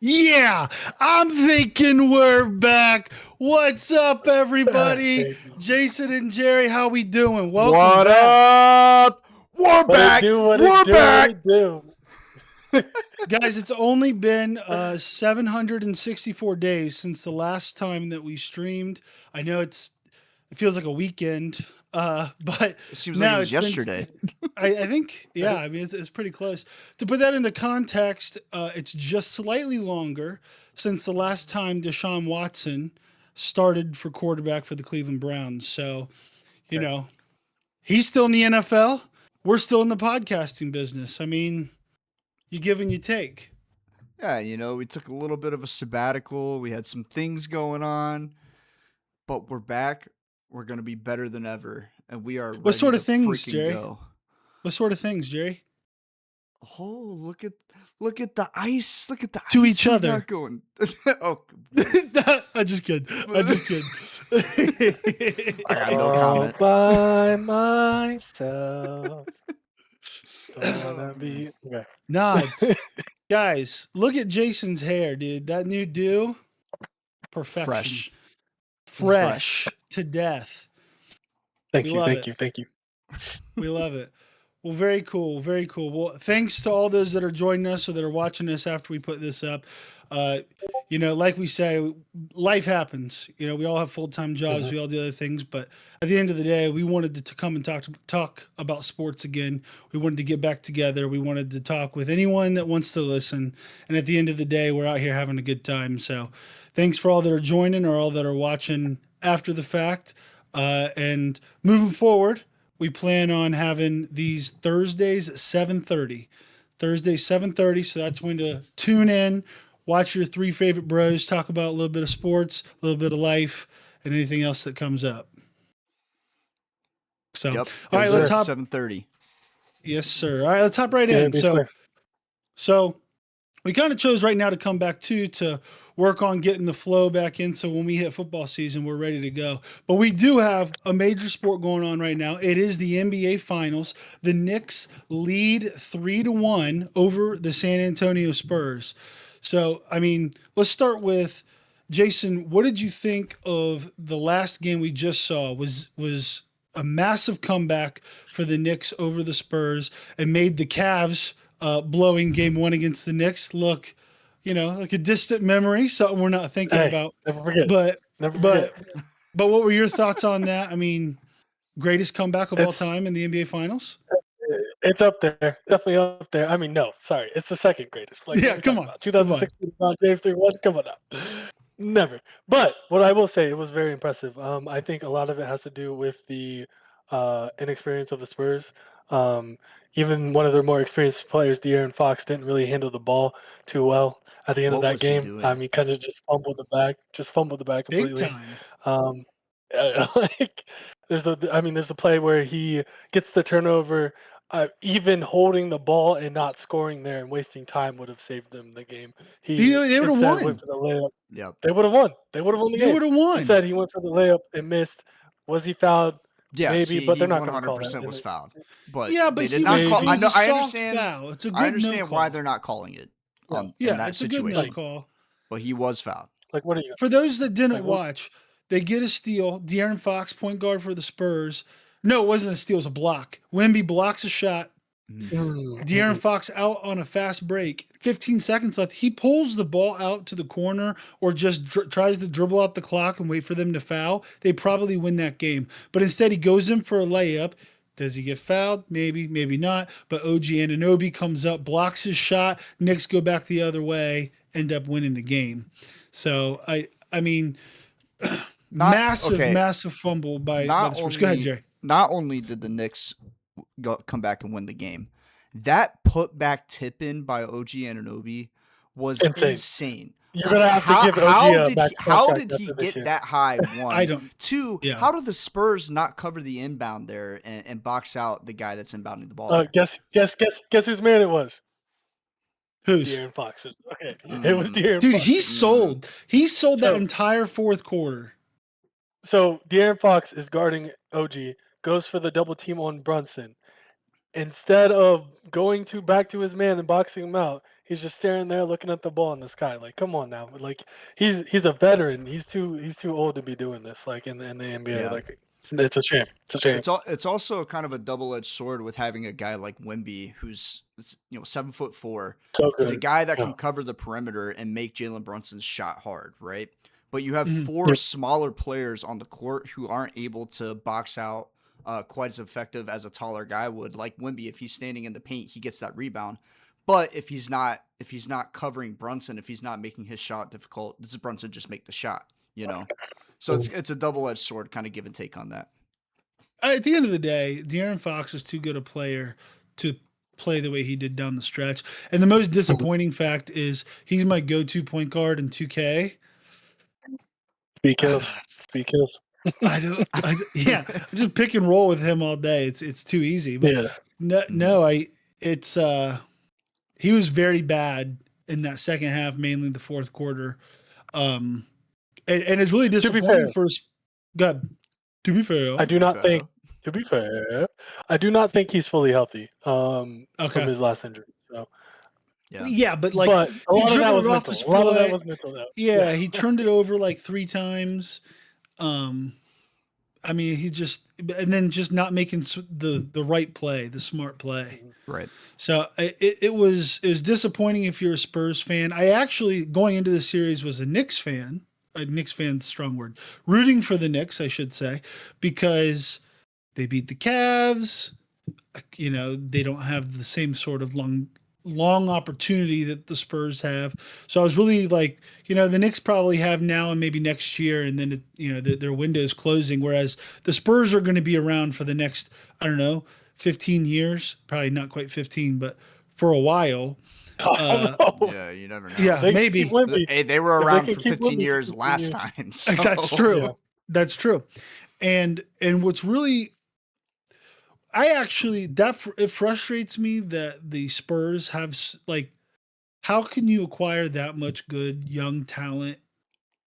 Yeah, I'm thinking we're back. What's up, everybody? Baby. Jason and Jerry, how we doing? Welcome What back. up? We're What back. it do, what We're it do, back. what it do. Guys, it's only been 764 days since the last time that we streamed. I know it feels like a weekend, but It seems like it was it's been yesterday. I think, yeah, I mean, it's pretty close. To put that into context, it's just slightly longer since the last time Deshaun Watson started for quarterback for the Cleveland Browns. So, you know, he's still in the NFL. We're still in the podcasting business. I mean, you give and you take. Yeah, we took a little bit of a sabbatical. We had some things going on, but we're back. We're going to be better than ever, and we are What ready sort to of things, freaking Jerry? go. What sort of things, Jerry? Oh, look at the ice. Look at the To ice each we other. got going. Oh, I just kidding. I got no All comment. by myself. Don't wanna be. Okay. Nah, guys, look at Jason's hair, dude. That new do, perfection. Fresh to death. Thank We you, love thank it. you, thank you. We love it. Well, very cool. Very cool. Well, thanks to all those that are joining us or that are watching us after we put this up. Like we say, life happens. We all have full-time jobs. Mhm. We all do other things. But at the end of the day, we wanted to come and talk about sports again. We wanted to get back together. We wanted to talk with anyone that wants to listen. And at the end of the day, we're out here having a good time. So thanks for all that are joining or all that are watching after the fact. And moving forward, we plan on having these Thursdays at 7:30. Thursday 7:30, so that's when to tune in, watch your three favorite bros talk about a little bit of sports, a little bit of life, and anything else that comes up. So, Yep. all right, let's hop. 7:30. Yes, sir. All right, let's hop right in. So we kind of chose right now to come back to work on getting the flow back in. So when we hit football season, we're ready to go. But we do have a major sport going on right now. It is the NBA Finals. The Knicks lead 3-1 over the San Antonio Spurs. So, I mean, let's start with Jason. What did you think of the last game we just saw? Was a massive comeback for the Knicks over the Spurs and made the Cavs blowing game one against the Knicks look, like a distant memory, something we're not thinking about. Never forget. But Never but forget. but what were your thoughts on that? I mean, greatest comeback of all time in the NBA Finals? It's up there. Definitely up there. I mean, no, sorry. It's the second greatest. Like, Yeah, what are we come talking on. about? 2016 LeBron James 3-1? Come on now. Never. But what I will say, it was very impressive. I think a lot of it has to do with the inexperience of the Spurs. Even one of their more experienced players, De'Aaron Fox, didn't really handle the ball too well at the end of What that was he game. doing? He kind of just fumbled the bag Big completely. time. Like there's a play where he gets the turnover. Even holding the ball and not scoring there and wasting time would have saved them the game. He They would have instead went won. for the layup. Yep. They would have won. They would have won the They game. would have won. Instead, he went for the layup and missed. Was he fouled? Yes, Maybe, but he they're not going to call 100% that. was fouled. But Yeah, but they did he not was, call. it was a I soft understand. foul. It's a good I understand no why call. they're not calling it in Yeah, that it's a good situation. no call. But he was fouled. Like, what are you? For those that didn't Like, what? watch, they get a steal. De'Aaron Fox, point guard for the Spurs. No, it wasn't a steal. It was a block. Wemby blocks a shot. De'Aaron Fox out on a fast break. 15 seconds left. He pulls the ball out to the corner or just tries to dribble out the clock and wait for them to foul. They probably win that game. But instead, he goes in for a layup. Does he get fouled? Maybe, maybe not. But OG Anunoby comes up, blocks his shot. Knicks go back the other way, end up winning the game. So, I mean, massive fumble by the Spurs. Go ahead, Jerry. Not only did the Knicks come back and win the game, that putback tip in by OG Anunoby was insane. You're gonna have to give OG a max how contract did he after this get year. that high? One, I don't. Two, Yeah. how did the Spurs not cover the inbound there and box out the guy that's inbounding the ball? There? Guess whose man it was? Who's? De'Aaron Fox. Okay, it was De'Aaron Dude, Fox. he sold. He sold that entire fourth quarter. So De'Aaron Fox is guarding OG, goes for the double team on Brunson. Instead of going back to his man and boxing him out, He's just staring there, looking at the ball in the sky. Like, come on now. Like, he's a veteran. He's too old to be doing this. Like in the NBA. Yeah. Like, it's a shame. It's a shame. It's also kind of a double-edged sword with having a guy like Wemby, who's 7'4". So He's a good. guy that Yeah. can cover the perimeter and make Jalen Brunson's shot hard, right? But you have Mhm. four Yep. smaller players on the court who aren't able to box out quite as effective as a taller guy would. Like Wemby, if he's standing in the paint, he gets that rebound. But if he's not covering Brunson, if he's not making his shot difficult, does Brunson just make the shot? So it's a double-edged sword, kind of give and take on that. At the end of the day, De'Aaron Fox is too good a player to play the way he did down the stretch. And the most disappointing fact is he's my go-to point guard in 2K. Speak Hills. Speak Hills. Yeah, I just pick and roll with him all day. It's too easy. But he was very bad in that second half, mainly the fourth quarter. And it's really disappointing for us. God, to be fair, I do not think. To be fair, I do not think he's fully healthy. From his last injury. So. Yeah, but like a lot he of that dribbled was it off mental. his A lot of that foot. was mental. Though. Yeah, he turned it over like 3 times. I mean, he just and then just not making the right play, the smart play. Right. So it was disappointing if you're a Spurs fan. I actually going into the series was a Knicks fan. A Knicks fan's strong word. Rooting for the Knicks, I should say, because they beat the Cavs. They don't have the same sort of long opportunity that the Spurs have. So I was really like, the Knicks probably have now and maybe next year, and then their window is closing. Whereas the Spurs are going to be around for the next, I don't know, 15 years, probably not quite 15, but for a while. Yeah, you never know. Yeah, maybe. Hey, they were around for 15 years last time. So. That's true. Yeah. That's true. And what's really, it frustrates me that the Spurs have how can you acquire that much good young talent?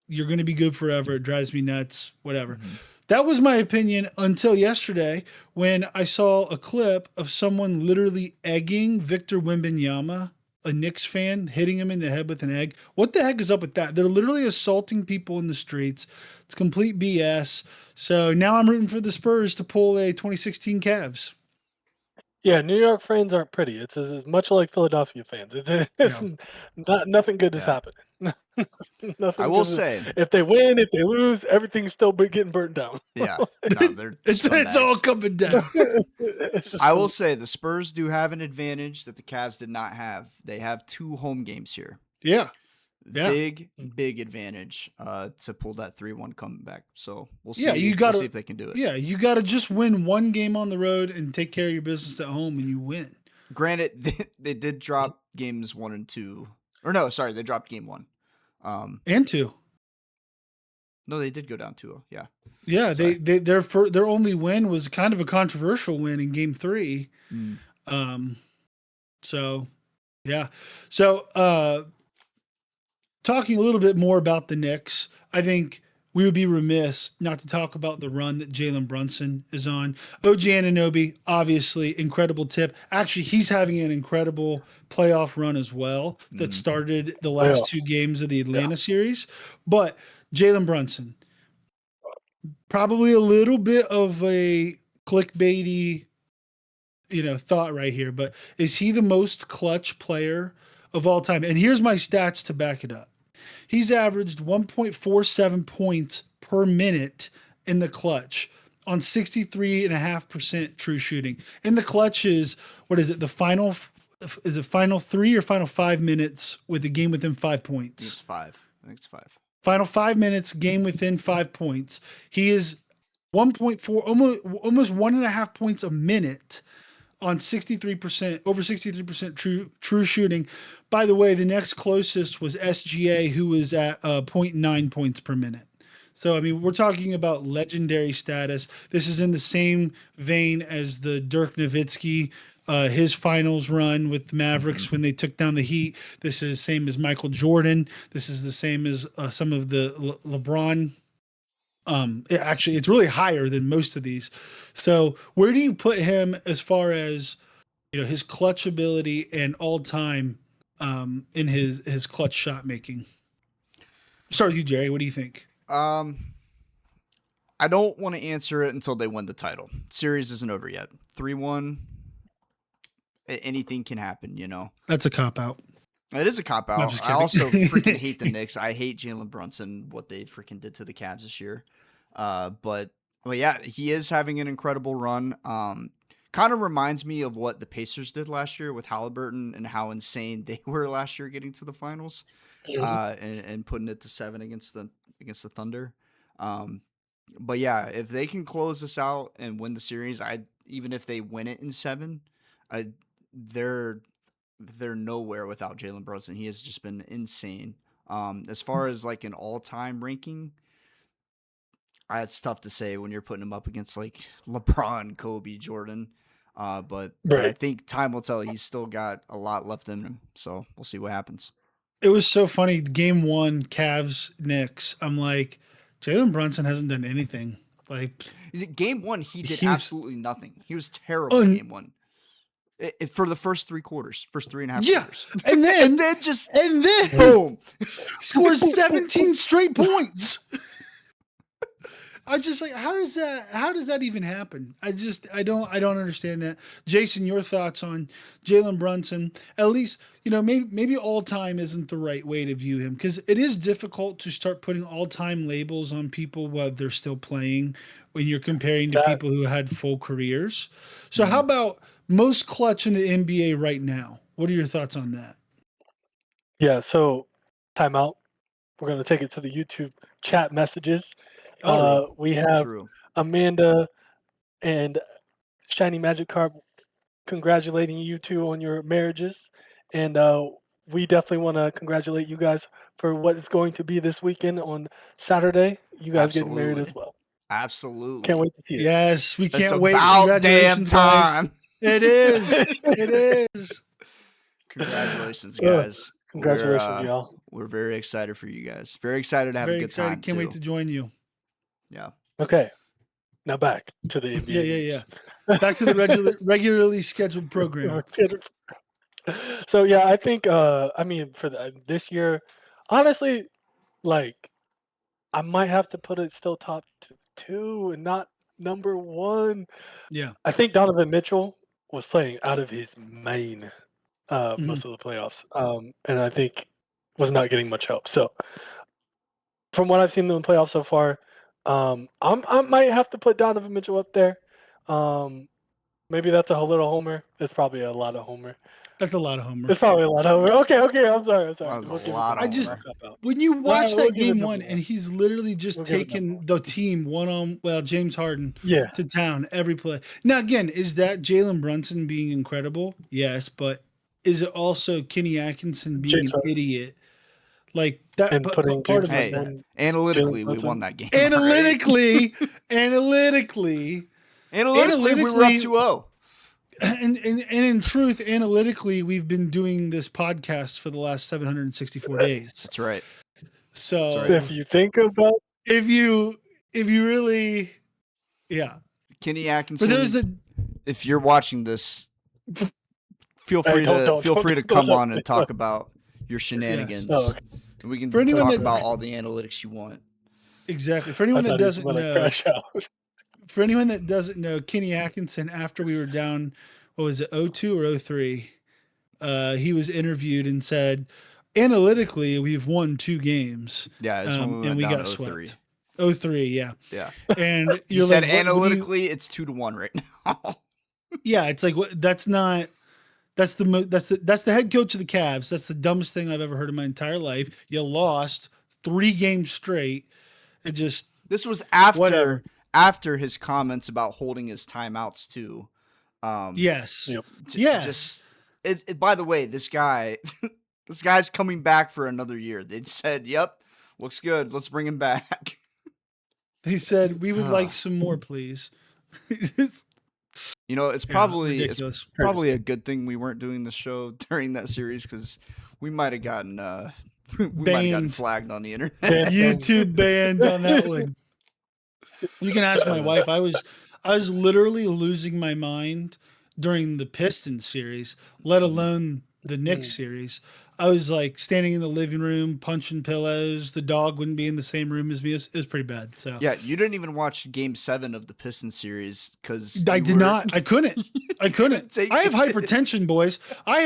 You're going to be good forever. It drives me nuts, whatever. Mm-hmm. That was my opinion until yesterday when I saw a clip of someone literally egging Victor Wembanyama, a Knicks fan, hitting him in the head with an egg. What the heck is up with that? They're literally assaulting people in the streets. It's complete BS. So now I'm rooting for the Spurs to pull a 2016 Cavs. Yeah, New York fans aren't pretty. It's as much like Philadelphia fans. Nothing good is happening. Nothing. I will say, if they win, if they lose, everything's still getting burnt down. Yeah, no, it's all coming down. I will say the Spurs do have an advantage that the Cavs did not have. They have 2 home games here. Yeah. Big advantage to pull that 3-1 comeback. So we'll see. Yeah, we'll see if they can do it. Yeah, you got to just win one game on the road and take care of your business at home, and you win. Granted, they did drop games 1 and 2. Or no, sorry, they dropped game 1. And 2. No, they did go down 2-0. Yeah. Yeah, their only win was kind of a controversial win in game 3. So, yeah. So, talking a little bit more about the Knicks, I think we would be remiss not to talk about the run that Jalen Brunson is on. OG Anunoby, obviously, incredible tip. Actually, he's having an incredible playoff run as well that started the last 2 games of the Atlanta series. But Jalen Brunson, probably a little bit of a clickbaity, thought right here, but is he the most clutch player of all time? And here's my stats to back it up. He's averaged 1.47 points per minute in the clutch on 63.5% true shooting. In the clutch is, what is it, the final 3 or final 5 minutes with a game within 5 points? It's 5. I think it's 5. Final 5 minutes, game within 5 points. He is 1.4, almost 1.5 points a minute on 63%, over 63% true shooting. By the way, the next closest was SGA, who was at 0.9 points per minute. So, I mean, we're talking about legendary status. This is in the same vein as the Dirk Nowitzki, his finals run with the Mavericks when they took down the Heat. This is the same as Michael Jordan. This is the same as some of the LeBron. Actually, it's really higher than most of these. So where do you put him as far as, his clutch ability and all time in his clutch shot making. Start with you, Jerry. What do you think? I don't want to answer it until they win the title. Series isn't over yet. 3-1. Anything can happen, you know. That's a cop out. It is a cop I'm out. just I kidding. also freaking hate the Knicks. I hate Jalen Brunson, what they freaking did to the Cavs this year. But yeah, he is having an incredible run. Kind of reminds me of what the Pacers did last year with Halliburton and how insane they were last year getting to the finals, and putting it to 7 against the Thunder. But yeah, if they can close this out and win the series, even if they win it in 7, they're nowhere without Jalen Brunson. He has just been insane. As far as like an all-time ranking, it's tough to say when you're putting him up against like LeBron, Kobe, Jordan. But I think time will tell. He's still got a lot left in him, so we'll see what happens. It was so funny. Game 1, Cavs, Knicks. I'm like, Jalen Brunson hasn't done anything. Like Game 1, he did absolutely nothing. He was terrible in Game 1. For the first 3 quarters, first 3.5 quarters. And then boom. Scores 17 straight points. I just like, how does that even happen? I don't understand that. Jason, your thoughts on Jalen Brunson? At least, you know, maybe all time isn't the right way to view him, because it is difficult to start putting all time labels on people while they're still playing when you're comparing to people who had full careers. So how about most clutch in the NBA right now? What are your thoughts on that? Yeah, so timeout. We're going to take it to the YouTube chat messages. We have Amanda and Shiny Magic Carp congratulating you two on your marriages. And we definitely want to congratulate you guys for what is going to be this weekend on Saturday. You guys getting married as well. Absolutely. Can't wait to see it. Yes, we can't wait. About damn time. Guys. It is. It is. Congratulations, guys. Congratulations, y'all. We're very excited for you guys. Very excited to have a good time. Can't wait to join you. Yeah. Okay. Now back to the NBA. Yeah. Back to the regularly scheduled program. So yeah, I think for this year, honestly, like I might have to put it still top 2 and not number 1. Yeah. I think Donovan Mitchell was playing out of his mind most of the playoffs, and I think was not getting much help. So from what I've seen in the playoffs so far, I might have to put Donovan Mitchell up there. Maybe that's a little homer. It's probably a lot of homer. That's a lot of homer. It's probably a lot of homer. Okay. I'm sorry. That was a lot of homer. When you watch that game 1 and he's literally just taking the team James Harden to town every play. Now again, is that Jalen Brunson being incredible? Yes, but is it also Kenny Atkinson being an idiot? Like that part of it. Analytically, we won that game. Analytically, we were up 2-0. And in truth, analytically, we've been doing this podcast for the last 764 days. That's right. So if you think about, if you really, Kenny Atkinson. For those that, if you're watching this, feel free to come on and talk about your shenanigans. Yes. And we can talk about all the analytics you want. Exactly. For anyone that doesn't know. For anyone that doesn't know, Kenny Atkinson, after we were down, what was it, 0-2 or 0-3, he was interviewed and said, analytically, we've won 2 games. Yeah, and we got swept. 0-3, yeah. Yeah. And you said analytically, it's 2-1 right now. Yeah, it's like that's the head coach of the Cavs. That's the dumbest thing I've ever heard in my entire life. You lost 3 games straight. This was after his comments about holding his timeouts too. Yes. Yes. By the way, this guy's coming back for another year. They said, "Yep, looks good. Let's bring him back." He said, "We would like some more, please." You know, it's probably a good thing we weren't doing the show during that series, because we might have gotten flagged on the internet. YouTube banned on that one. You can ask my wife. I was literally losing my mind during the Pistons series, let alone the Knicks series, I was like standing in the living room punching pillows. The dog wouldn't be in the same room as me. It was pretty bad. So Yeah, you didn't even watch Game 7 of the Pistons series because I did not. I couldn't. I couldn't. take I have it. hypertension, boys. I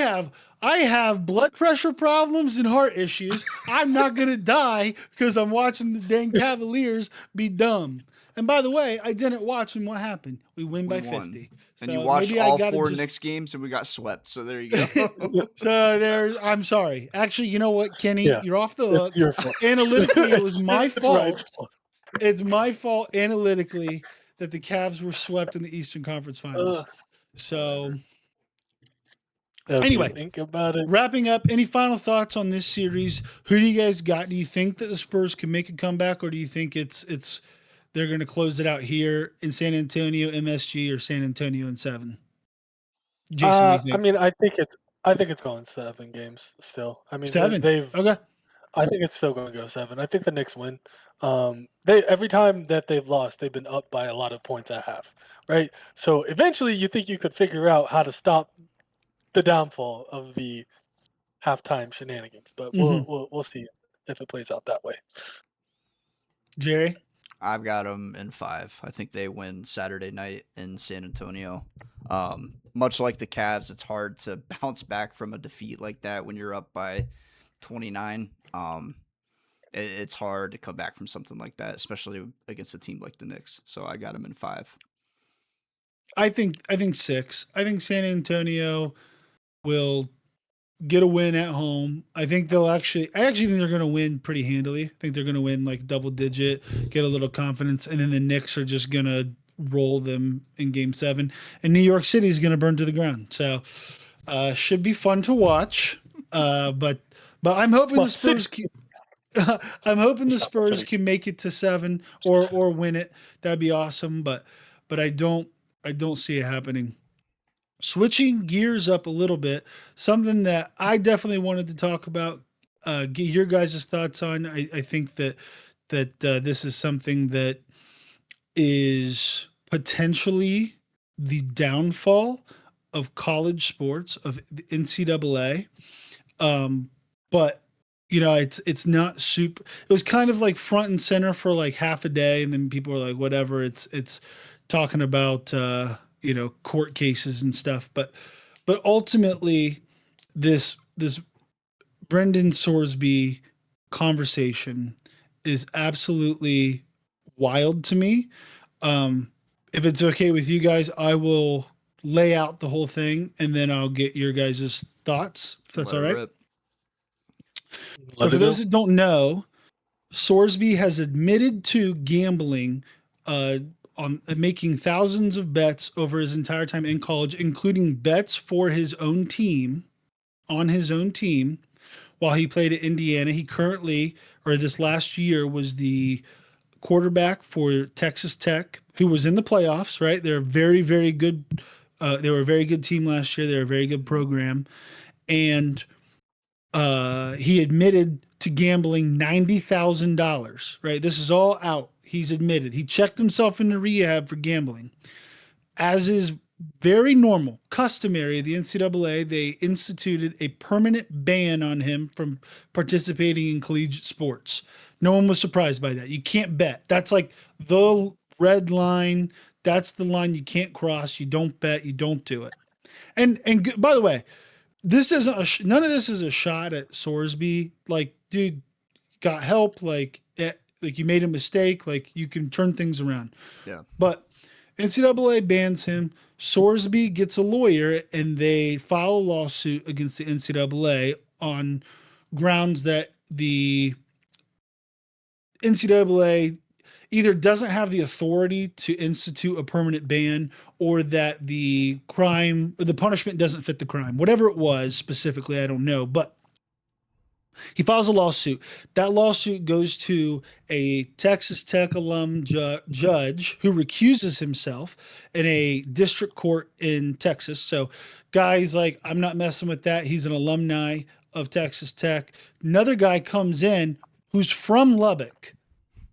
have blood pressure problems and heart issues. I'm not gonna die because I'm watching the dang Cavaliers be dumb. And by the way, I didn't watch, and what happened? We win by won. 50. And So you watched maybe all I gotta 4 just... Knicks games and we got swept. So there you go. So there's... I'm sorry. Actually, you know what, Kenny? Yeah, You're off the it's hook. your fault. Analytically, it was my It's Ryan's fault. fault. It's my fault analytically that the Cavs were swept in the Eastern Conference Finals. So If anyway, you think about it, wrapping up, any final thoughts on this series? Who do you guys got? Do you think that the Spurs can make a comeback, or do you think it's they're going to close it out here in San Antonio, MSG, or San Antonio in 7? Jason, what do you I think? mean, I think it's going 7 games still. I mean, 7. they've Okay. I think it's still going to go 7. I think the Knicks win. They every time that they've lost, they've been up by a lot of points at half, right? So eventually, you think you could figure out how to stop the downfall of the halftime shenanigans, but Mhm. we'll see if it plays out that way. Jerry? I've got them in 5. I think they win Saturday night in San Antonio. Much like the Cavs, it's hard to bounce back from a defeat like that when you're up by 29. It's hard to come back from something like that, especially against a team like the Knicks. So I got them in 5. I think 6. I think San Antonio will get a win at home. I think I actually think they're going to win pretty handily. I think they're going to win like double digit, get a little confidence, and then the Knicks are just going to roll them in Game 7, and New York City is going to burn to the ground. So should be fun to watch. But I'm hoping the Spurs I'm hoping the Spurs can make it to 7 or win it. That'd be awesome. But I don't see it happening. Switching gears up a little bit, something that I definitely wanted to talk about, get your guys' thoughts on. I think that this is something that is potentially the downfall of college sports, of the NCAA. But it's not super. It was kind of like front and center for like half a day, and then people were like, whatever. It's talking about court cases and stuff, but ultimately this Brendan Sorsby conversation is absolutely wild to me. If it's okay with you guys, I will lay out the whole thing and then I'll get your guys' thoughts, if that's all right. Rip. So for those that don't know, Sorsby has admitted to gambling on making thousands of bets over his entire time in college, including bets for his own team, on his own team, while he played at Indiana. He currently, or this last year, was the quarterback for Texas Tech, who was in the playoffs, right? They're a very, very good. They were a very good team last year. They're a very good program. And he admitted to gambling $90,000, right? This is all out. He's admitted. He checked himself into rehab for gambling. As is very normal, customary, the NCAA, they instituted a permanent ban on him from participating in collegiate sports. No one was surprised by that. You can't bet. That's like the red line. That's the line you can't cross. You don't bet. You don't do it. And by the way, this isn't none of this is a shot at Sorsby. Like, dude, got help. Like you made a mistake. Like, you can turn things around. Yeah. But NCAA bans him. Sorsby gets a lawyer, and they file a lawsuit against the NCAA on grounds that the NCAA either doesn't have the authority to institute a permanent ban, or that the crime or the punishment doesn't fit the crime. Whatever it was specifically, I don't know. But he files a lawsuit. That lawsuit goes to a Texas Tech alum judge who recuses himself in a district court in Texas. So guy's like, I'm not messing with that. He's an alumni of Texas Tech. Another guy comes in who's from Lubbock.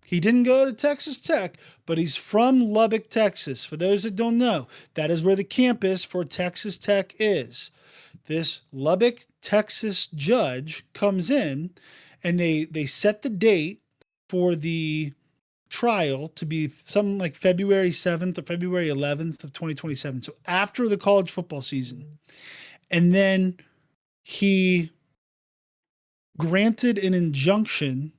He didn't go to Texas Tech, but he's from Lubbock, Texas. For those that don't know, that is where the campus for Texas Tech is. this Lubbock, Texas judge comes in and they set the date for the trial to be something like February 7th or February 11th of 2027. So after the college football season. And then he granted an injunction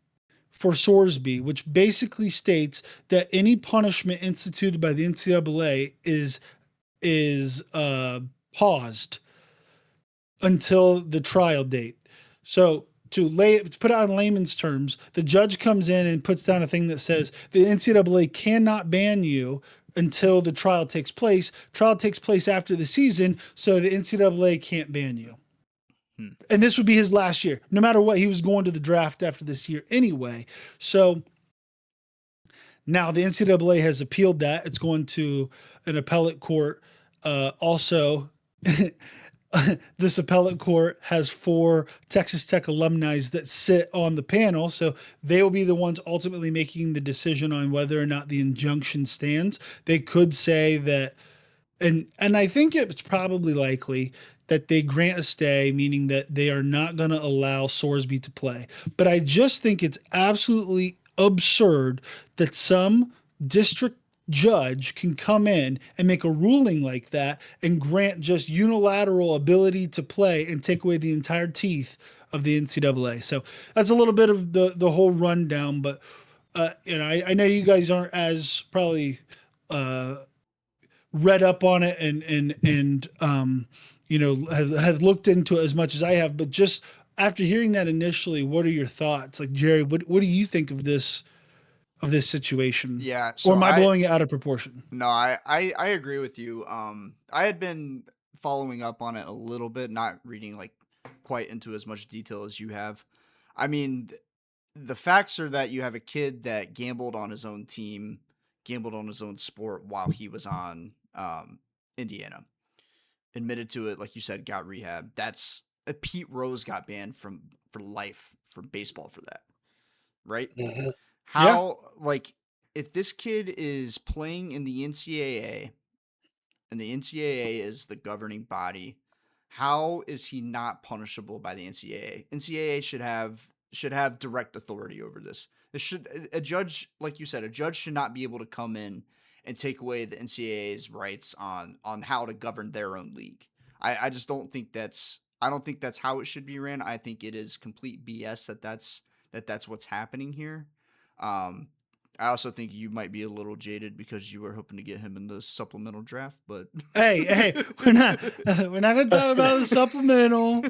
for Sorsby, which basically states that any punishment instituted by the NCAA is paused until the trial date. So to put it on layman's terms, the judge comes in and puts down a thing that says the NCAA cannot ban you until the trial takes place. Trial takes place after the season, so the NCAA can't ban you. And this would be his last year. No matter what, he was going to the draft after this year anyway. So now the NCAA has appealed that. It's going to an appellate court. Also, this appellate court has 4 Texas Tech alumni that sit on the panel. So they will be the ones ultimately making the decision on whether or not the injunction stands. They could say that, and I think it's probably likely that they grant a stay, meaning that they are not going to allow Sorsby to play. But I just think it's absolutely absurd that some district judge can come in and make a ruling like that and grant just unilateral ability to play and take away the entire teeth of the NCAA. So that's a little bit of the whole rundown, but I know you guys aren't as probably read up on it and has looked into it as much as I have, but just after hearing that initially, what are your thoughts? Like, Jerry, what do you think of this situation? Yeah. So or am I blowing it out of proportion? No, I agree with you. I had been following up on it a little bit, not reading like quite into as much detail as you have. I mean, the facts are that you have a kid that gambled on his own team, gambled on his own sport while he was on Indiana. Admitted to it, like you said, got rehab. That's Pete Rose got banned for life for baseball for that, right? Mm-hmm. How like if this kid is playing in the NCAA and the NCAA is the governing body, how is he not punishable by the NCAA? NCAA should have direct authority over this. A judge, like you said, a judge should not be able to come in and take away the NCAA's rights on how to govern their own league. I just don't think that's how it should be ran. I think it is complete BS that's what's happening here. I also think you might be a little jaded because you were hoping to get him in the supplemental draft, but hey, we're not gonna talk about the supplemental.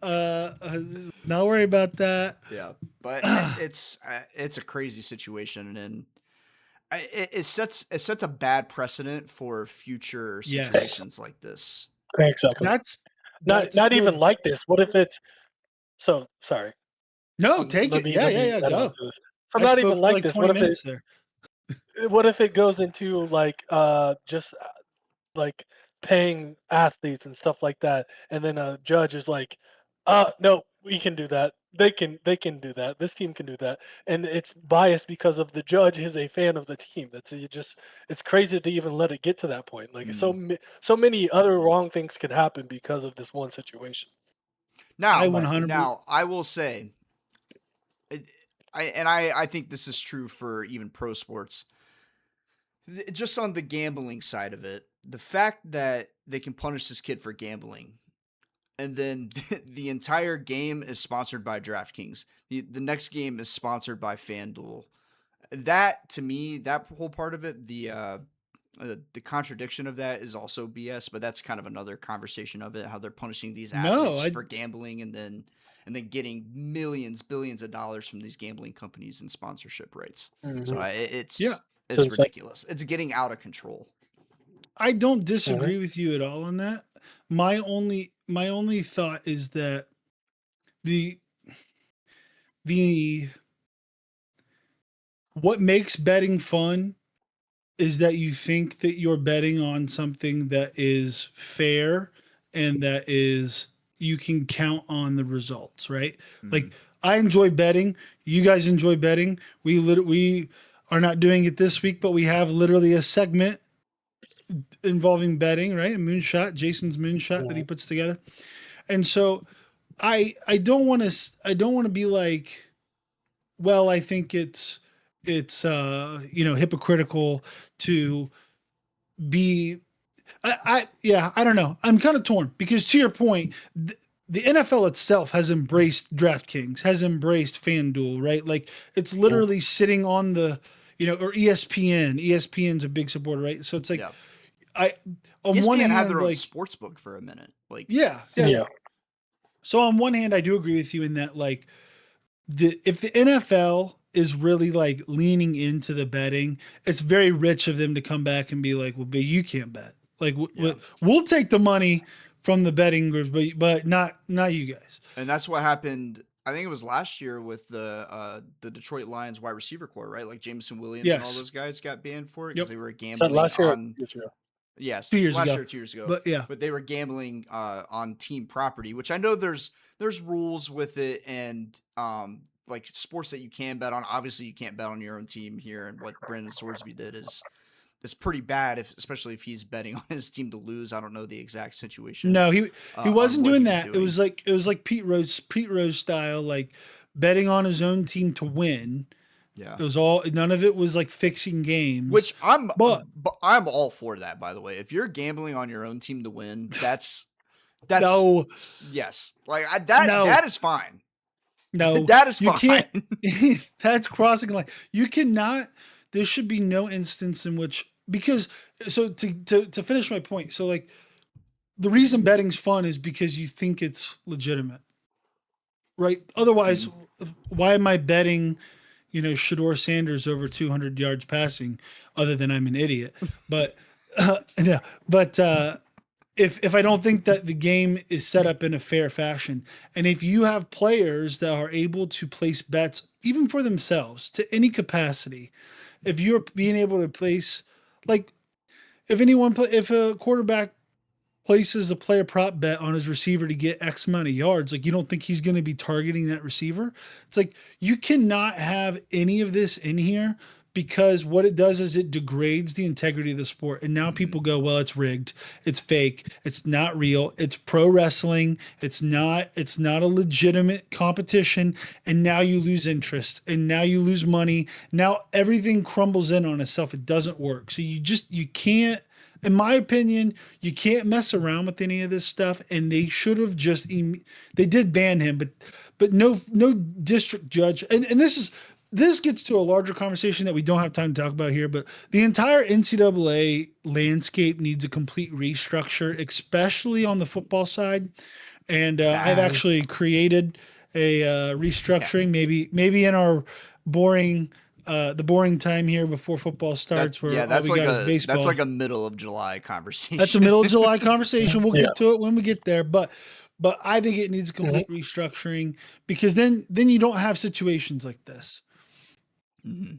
Not worry about that. Yeah, but it's a crazy situation, and it sets a bad precedent for future situations like this. Exactly. That's not even like this. What if it's so sorry? No, take it. Yeah. Go. So not even like this. What if it goes into like just like paying athletes and stuff like that, and then a judge is like, no, we can do that. They can do that. This team can do that, and it's biased because of the judge is a fan of the team. It's crazy to even let it get to that point. Like so many other wrong things could happen because of this one situation. Now I will say, I think this is true for even pro sports. Just on the gambling side of it, the fact that they can punish this kid for gambling, and then the entire game is sponsored by DraftKings. The next game is sponsored by FanDuel. That, to me, that whole part of it, the contradiction of that is also BS. But that's kind of another conversation of it. How they're punishing these athletes for gambling, and then getting millions, billions of dollars from these gambling companies and sponsorship rights. Mm-hmm. So it's ridiculous. It's getting out of control. I don't disagree with you at all on that. My only thought is that what makes betting fun is that you think that you're betting on something that is fair and that is you can count on the results, right? Mm-hmm. Like I enjoy betting. You guys enjoy betting. We are not doing it this week, but we have literally a segment involving betting, right? A moonshot, Jason's moonshot that he puts together. And so I don't want to be like, well, I think it's hypocritical to be I don't know. I'm kind of torn because to your point, the NFL itself has embraced DraftKings, has embraced FanDuel, right? Like it's literally sitting on the, or ESPN. ESPN's a big supporter, right? So it's like I on ESPN one hand had their own like sports book for a minute. Like yeah. So on one hand, I do agree with you in that like if the NFL is really like leaning into the betting, it's very rich of them to come back and be like, well, but you can't bet. Like we'll take the money from the betting groups, but not you guys. And that's what happened. I think it was last year with the Detroit Lions wide receiver core, right? Like Jameson Williams and all those guys got banned for it because they were gambling last year, on. Yes, 2 years ago. 2 years ago. But they were gambling on team property, which I know there's rules with it, and like sports that you can bet on. Obviously, you can't bet on your own team here, and what Brandon Sorsby did is pretty bad, especially if he's betting on his team to lose. I don't know the exact situation. No, he wasn't doing that. It was like Pete Rose style, like betting on his own team to win. Yeah, it was none of it was like fixing games. Which I'm all for that, by the way. If you're gambling on your own team to win, that's no. Yes, like that is fine. No, that is fine. You can't. That's crossing the line. You cannot. There should be no instance in which to finish my point. So like the reason betting's fun is because you think it's legitimate, right? Otherwise, why am I betting? Shador Sanders over 200 yards passing, other than I'm an idiot. But if I don't think that the game is set up in a fair fashion, and if you have players that are able to place bets even for themselves to any capacity, if you're being able to place, like if a quarterback places a player prop bet on his receiver to get X amount of yards, like you don't think he's going to be targeting that receiver. It's like you cannot have any of this in here because what it does is it degrades the integrity of the sport. And now people go, well, it's rigged, it's fake, it's not real, it's pro wrestling, it's not a legitimate competition. And now you lose interest, and now you lose money. Now everything crumbles in on itself. It doesn't work. So you can't. In my opinion, you can't mess around with any of this stuff, and they should have they did ban him, but no district judge. And this gets to a larger conversation that we don't have time to talk about here, but the entire NCAA landscape needs a complete restructure, especially on the football side. And I've actually created a restructuring, maybe in our the boring time here before football starts, where all we got is baseball. That's like a middle of July conversation. That's a middle of July conversation. We'll get to it when we get there. But I think it needs a complete restructuring, because then you don't have situations like this. Mm-hmm.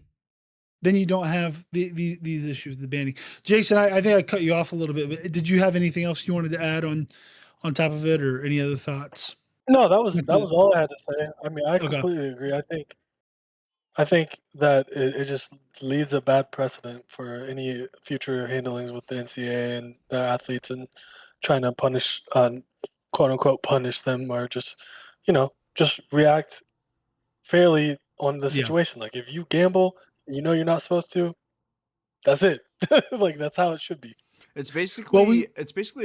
Then you don't have these issues, the banning. Jason, I think I cut you off a little bit, but did you have anything else you wanted to add on top of it, or any other thoughts? No, that was all I had to say. I mean, I completely agree. I think that it just leads a bad precedent for any future handlings with the NCAA and the athletes, and trying to punish, quote unquote, punish them, or just react fairly on the situation. Like if you gamble, you're not supposed to. That's it. Like that's how it should be. It's basically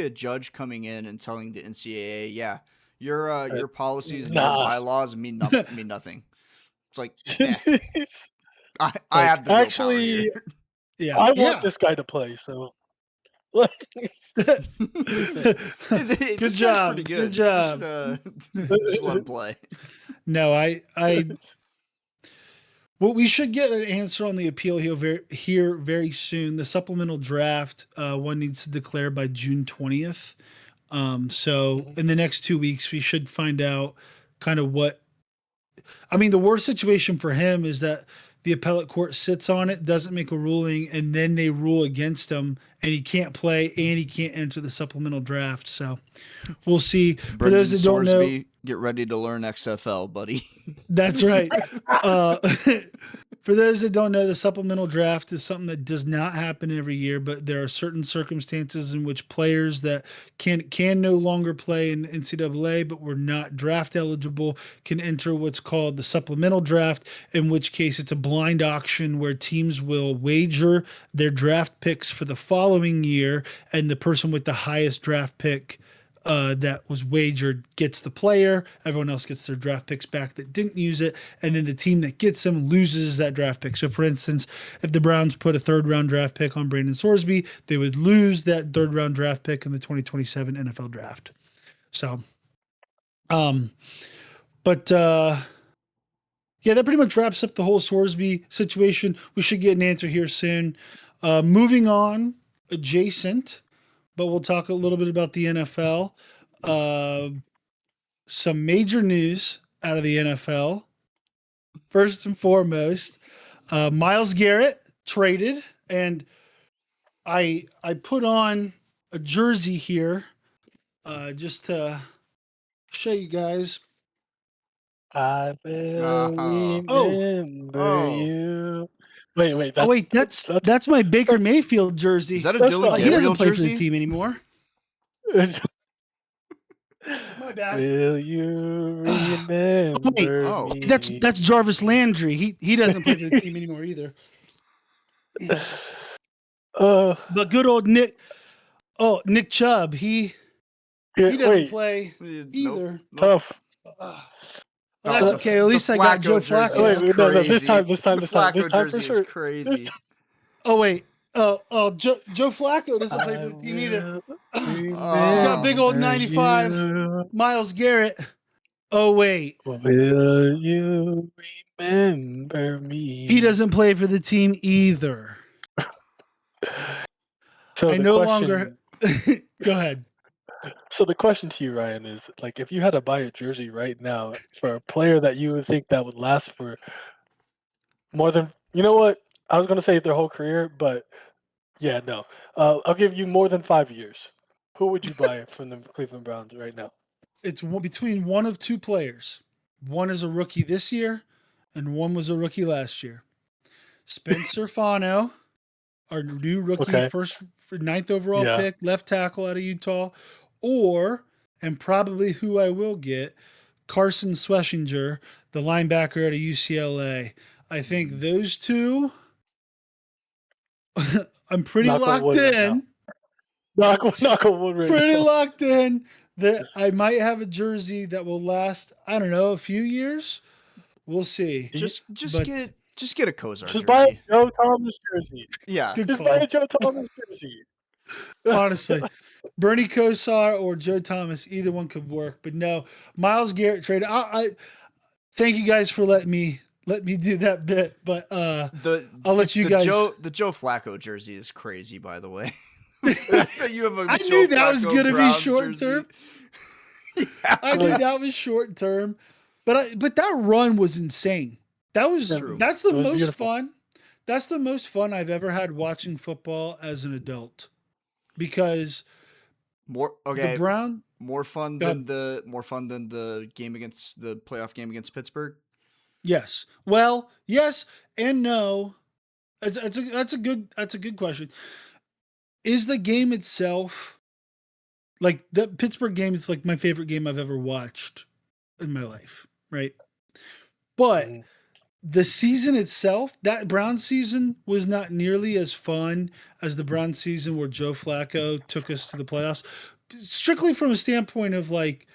a judge coming in and telling the NCAA, yeah, your policies and your bylaws mean nothing. It's like, I have the real power here. Yeah, I want this guy to play. So, good this job. Pretty good. Good job. Just let him play. No, well, we should get an answer on the appeal here very soon. The supplemental draft one needs to declare by June 20th. So in the next 2 weeks, we should find out kind of what. I mean, the worst situation for him is that the appellate court sits on it, doesn't make a ruling, and then they rule against him, and he can't play and he can't enter the supplemental draft. So we'll see. For those that don't know, get ready to learn XFL, buddy. That's right. For those that don't know, the supplemental draft is something that does not happen every year, but there are certain circumstances in which players that can no longer play in NCAA but were not draft eligible can enter what's called the supplemental draft, in which case it's a blind auction where teams will wager their draft picks for the following year, and the person with the highest draft pick that was wagered gets the player. Everyone else gets their draft picks back that didn't use it, and then the team that gets them loses that draft pick. So, for instance, if the Browns put a third-round draft pick on Brandon Sorsby, they would lose that third-round draft pick in the 2027 NFL Draft. So, but yeah, that pretty much wraps up the whole Sorsby situation. We should get an answer here soon. Moving on, adjacent, but we'll talk a little bit about the NFL. Some major news out of the NFL. First and foremost, Myles Garrett traded, and I put on a jersey here just to show you guys. I will remember Oh. you. Wait. That's my Baker Mayfield jersey. Is that a That's Dylan not- He doesn't Gabriel play for jersey? the team anymore. My bad. Will you remember Oh. me? That's Jarvis Landry. He doesn't play for the team anymore either. But good old Nick Chubb, he doesn't play either. Tough. That's okay. At least I got Joe jersey Flacco. is Wait, no, crazy. this time, The this time Flacco for jersey sure. is crazy. Oh wait. Joe Flacco doesn't play for the team either. You got big old 95. Myles Garrett. Oh wait. Will you remember me? He doesn't play for the team either. So I the no question, longer go ahead. So the question to you, Ryan, is like if you had to buy a jersey right now for a player that you would think that would last for more than, you know what? I was gonna say their whole career, but yeah, no. I'll give you more than 5 years. Who would you buy from the Cleveland Browns right now? It's between one of two players. One is a rookie this year, and one was a rookie last year. Spencer Fano, our new rookie, Okay. first for 9th overall Yeah. pick, left tackle out of Utah, and probably who I will get, Carson Schlesinger, the linebacker out of UCLA. I think those two, I'm pretty Knock on locked wood right in. Knock on wood right Pretty now. locked in that I might have a jersey that will last, I don't know, a few years. We'll see. Just But- get a Kozar Just buy a jersey. Joe Thomas jersey. Yeah. Good Just call. buy a Joe Thomas jersey. Honestly, Bernie Kosar or Joe Thomas, either one could work. But no, Myles Garrett trade. I thank you guys for letting me do that bit. But I'll let you guys. The Joe Flacco jersey is crazy, by the way. That you have a I Joe knew that was Flacco going to be Browns short jersey. term. Yeah. I knew that was short term. But that run was insane. That was True. that's the It was most beautiful. fun. That's the most fun I've ever had watching football as an adult. Because More fun Go than the game against the playoff game against Pittsburgh. yes. Well, yes and no. That's a good question. Is the game itself like the Pittsburgh game is like my favorite game I've ever watched in my life, right? But Mhm. the season itself, that Brown season was not nearly as fun as the Brown season where Joe Flacco took us to the playoffs. Strictly from a standpoint of like,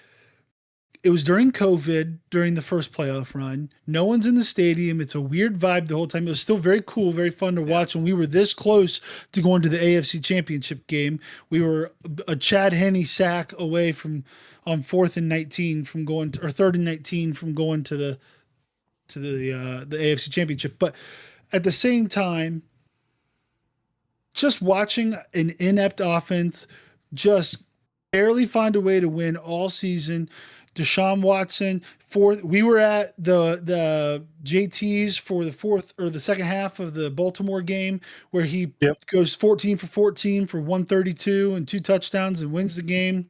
it was during COVID, during the first playoff run. No one's in the stadium. It's a weird vibe the whole time. It was still very cool, very fun to watch. And we were this close to going to the AFC Championship game. We were a Chad Henne sack away from on 4th and 19 from going to, or 3rd and 19 from going to the AFC Championship. But at the same time, just watching an inept offense just barely find a way to win all season. Deshaun Watson, we were at the JTs for the fourth or the second half of the Baltimore game where he goes 14 for 14 for 132 and 2 touchdowns and wins the game.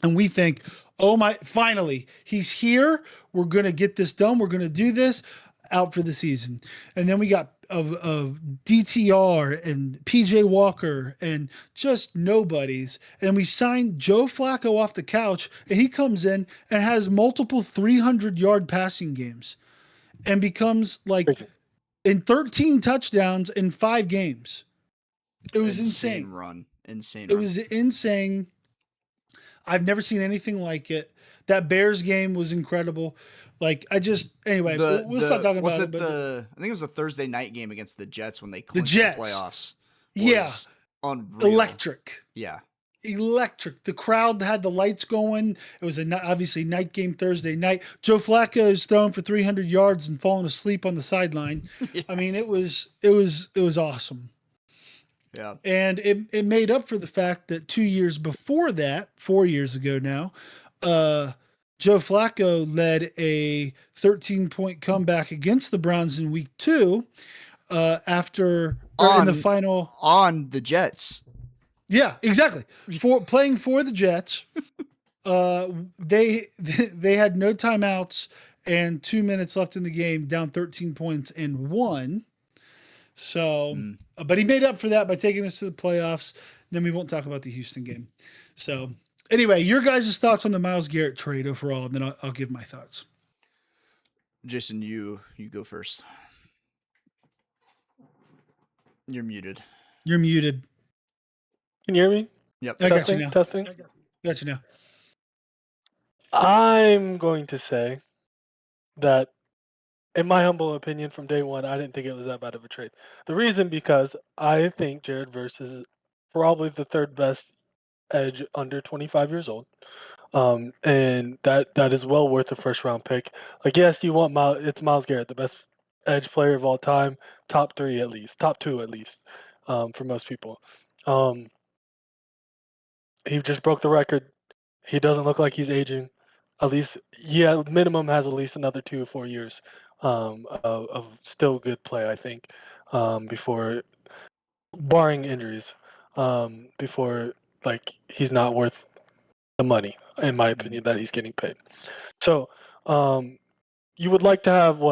And we think, oh my, finally, he's here. We're going to get this done. We're going to do this. out for the season. And then we got of DTR and PJ Walker and just nobodies. And we signed Joe Flacco off the couch, and he comes in and has multiple 300-yard passing games and becomes like in 13 touchdowns in 5 games. It was insane. Insane It run. was insane. I've never seen anything like it. That Bears game was incredible. Like anyway, we'll stop talking about it. But I think it was a Thursday night game against the Jets when they clinched the playoffs. Yeah, unreal. Electric. Yeah, electric. The crowd had the lights going. It was obviously night game Thursday night. Joe Flacco is throwing for 300 yards and falling asleep on the sideline. Yeah. I mean, it was awesome. Yeah. And it made up for the fact that 2 years before that, 4 years ago now, Joe Flacco led a 13-point comeback against the Browns in week 2 in the final on the Jets. Yeah, exactly. Playing for the Jets, they had no timeouts and 2 minutes left in the game, down 13 points and won. So, but he made up for that by taking us to the playoffs. Then we won't talk about the Houston game. So, anyway, your guys' thoughts on the Myles Garrett trade overall, and then I'll give my thoughts. Jason, you go first. You're muted. You're muted. Can you hear me? Yep. I got you now. Testing. Got you now. I'm going to say that, in my humble opinion, from day one, I didn't think it was that bad of a trade. The reason because I think Jared Verse is probably the third best edge under 25 years old. And that is well worth a first round pick. Like, yes, you want it's Myles Garrett, the best edge player of all time, top 3 at least, top 2 at least, for most people. He just broke the record. He doesn't look like he's aging. At least, minimum has at least another 2 or 4 years of still good play, I think, before, barring injuries, before, like, he's not worth the money, in my opinion, that he's getting paid. So, you would like to have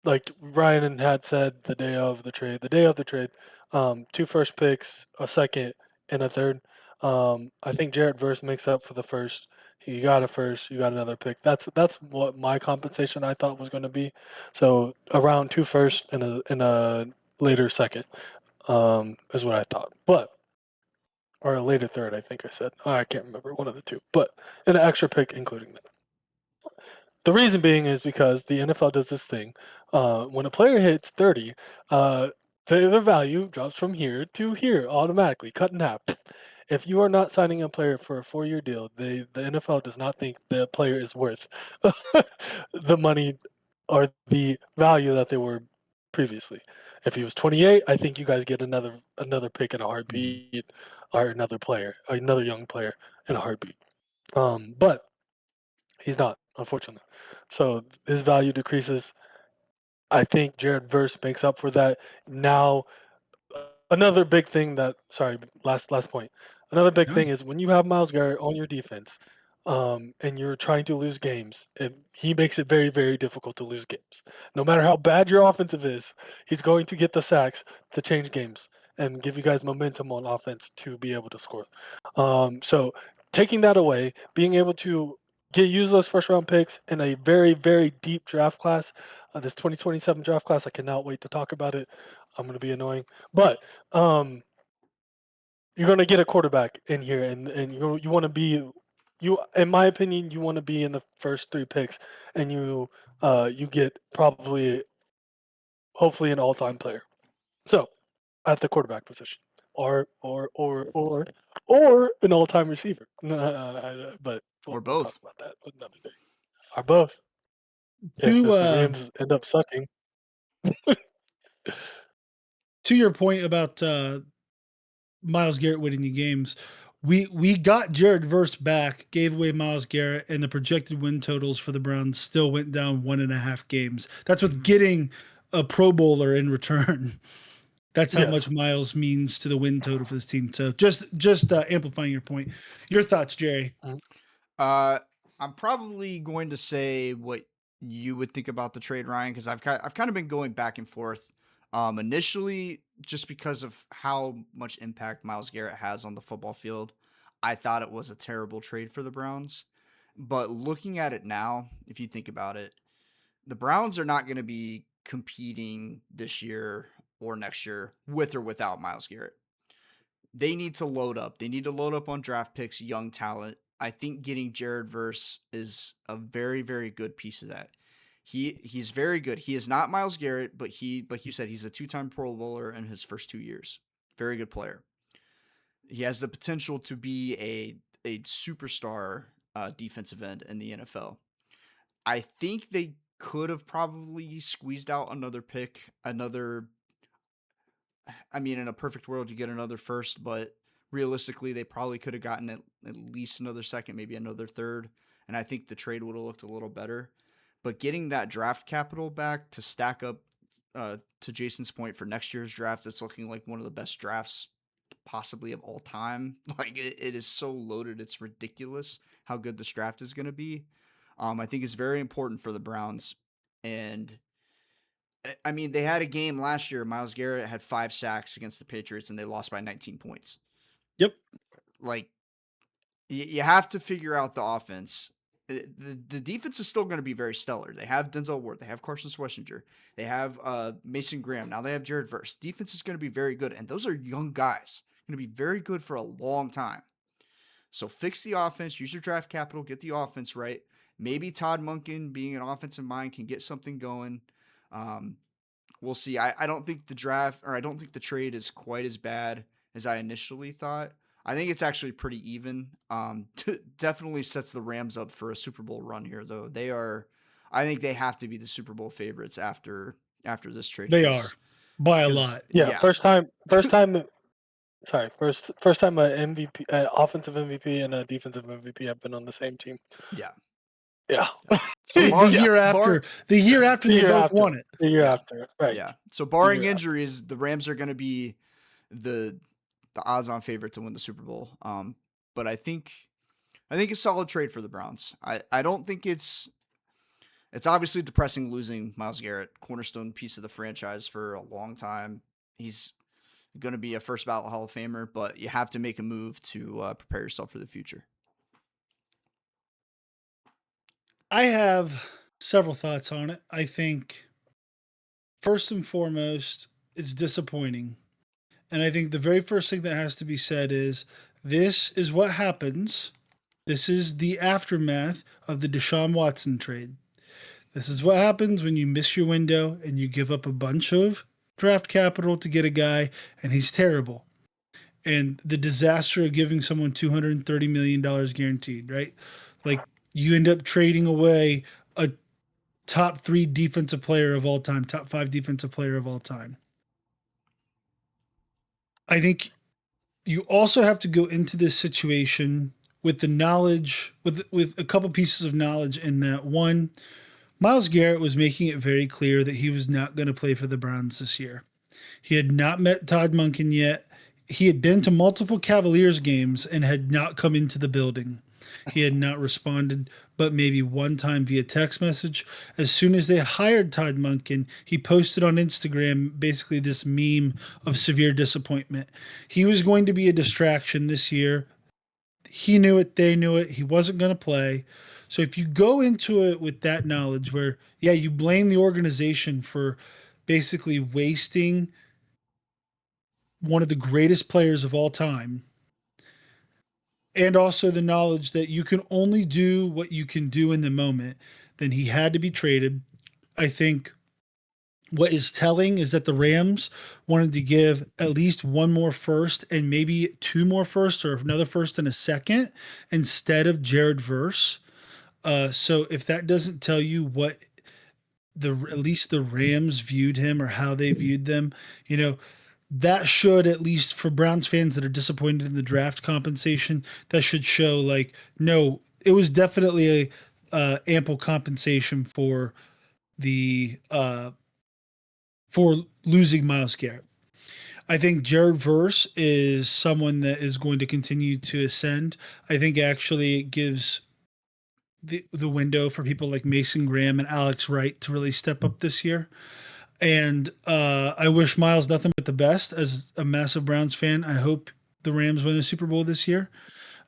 like Ryan had said the day of the trade, 2 first picks, a second, and a third. I think Jarrett Verse makes up for the first. You got a first, you got another pick. That's what my compensation I thought was going to be. So around 2 firsts and a later second, is what I thought. Or a later third, I think I said. I can't remember, one of the 2. But an extra pick including that. The reason being is because the NFL does this thing. When a player hits 30, their value drops from here to here automatically, cut in half. If you are not signing a player for a 4-year deal, the NFL does not think the player is worth the money or the value that they were previously. If he was 28, I think you guys get another pick in a heartbeat, or another young player in a heartbeat. But he's not, unfortunately. So his value decreases. I think Jared Verse makes up for that. Now, another big thing last point. Another big thing is when you have Myles Garrett on your defense, and you're trying to lose games, he makes it very, very difficult to lose games. No matter how bad your offensive is, he's going to get the sacks to change games and give you guys momentum on offense to be able to score. So taking that away, being able to use those first round picks in a very, very deep draft class, this 2027 draft class, I cannot wait to talk about it. I'm going to be annoying, but you're going to get a quarterback in here, and you want to be, in my opinion, you want to be in the first 3 picks, and you get probably, hopefully, an all-time player. So at the quarterback position, or an all-time receiver. But or both. Talk about that another day. Or both. If the Rams end up sucking. To your point about Myles Garrett winning the games, we got Jared Verse back, gave away Myles Garrett, and the projected win totals for the Browns still went down 1.5 games. That's with getting a Pro Bowler in return. That's how much Myles means to the win total for this team. So just amplifying your point. Your thoughts, Jerry? I'm probably going to say what you would think about the trade, Ryan? Because I've kind of been going back and forth. Initially, just because of how much impact Myles Garrett has on the football field, I thought it was a terrible trade for the Browns. But looking at it now, if you think about it, the Browns are not going to be competing this year or next year with or without Myles Garrett. They need to load up. They need to load up on draft picks, young talent. I think getting Jared Verse is a very, very good piece of that. He's very good. He is not Myles Garrett, but he, like you said, he's a 2-time Pro Bowler in his first 2 years. Very good player. He has the potential to be a superstar defensive end in the NFL. I think they could have probably squeezed out another pick, I mean, in a perfect world, you get another first, but realistically, they probably could have gotten at least another second, maybe another third. And I think the trade would have looked a little better. But getting that draft capital back to stack up, to Jason's point, for next year's draft, it's looking like one of the best drafts possibly of all time. Like, it is so loaded. It's ridiculous how good this draft is going to be. I think it's very important for the Browns. And I mean, they had a game last year. Myles Garrett had 5 sacks against the Patriots, and they lost by 19 points. Yep. Like, you have to figure out the offense. The defense is still going to be very stellar. They have Denzel Ward. They have Carson Schwarzenegger. They have Mason Graham. Now they have Jared Verse. Defense is going to be very good, and those are young guys. Going to be very good for a long time. So fix the offense. Use your draft capital. Get the offense right. Maybe Todd Monken, being an offensive mind, can get something going. We'll see. I don't think I don't think the trade is quite as bad as I initially thought. I think it's actually pretty even. Definitely sets the Rams up for a Super Bowl run here, though. I think they have to be the Super Bowl favorites after this trade. They are by a lot. Yeah. First time. Sorry, first time a MVP, offensive MVP and a defensive MVP have been on the same team. Yeah. Yeah. So the year after they both won it. The year after, right? Yeah. So barring injuries, the Rams are going to be the odds-on favorite to win the Super Bowl. But I think a solid trade for the Browns. I don't think it's obviously depressing losing Myles Garrett, cornerstone piece of the franchise for a long time. He's going to be a first ballot Hall of Famer, but you have to make a move to prepare yourself for the future. I have several thoughts on it. I think first and foremost, it's disappointing. And I think the very first thing that has to be said is this is what happens. This is the aftermath of the Deshaun Watson trade. This is what happens when you miss your window and you give up a bunch of draft capital to get a guy and he's terrible. And the disaster of giving someone $230 million guaranteed, right? Like, you end up trading away a top 3 defensive player of all time, top 5 defensive player of all time. I think you also have to go into this situation with the knowledge, with a couple pieces of knowledge in that. One, Myles Garrett was making it very clear that he was not going to play for the Browns this year. He had not met Todd Monken yet. He had been to multiple Cavaliers games and had not come into the building. He had not responded, but maybe one time via text message. As soon as they hired Todd Monken, he posted on Instagram basically this meme of severe disappointment. He was going to be a distraction this year. He knew it. They knew it. He wasn't going to play. So if you go into it with that knowledge where, yeah, you blame the organization for basically wasting one of the greatest players of all time, and also the knowledge that you can only do what you can do in the moment, then he had to be traded. I think what is telling is that the Rams wanted to give at least one more first and maybe 2 more first, or another first and a second, instead of Jared Verse. So if that doesn't tell you what at least the Rams viewed him or how they viewed them, that should, at least for Browns fans that are disappointed in the draft compensation, that should show like, no, it was definitely a ample compensation for the for losing Myles Garrett. I think Jared Verse is someone that is going to continue to ascend. I think actually it gives the window for people like Mason Graham and Alex Wright to really step up this year. And I wish Miles nothing but the best. As a massive Browns fan, I hope the Rams win a Super Bowl this year.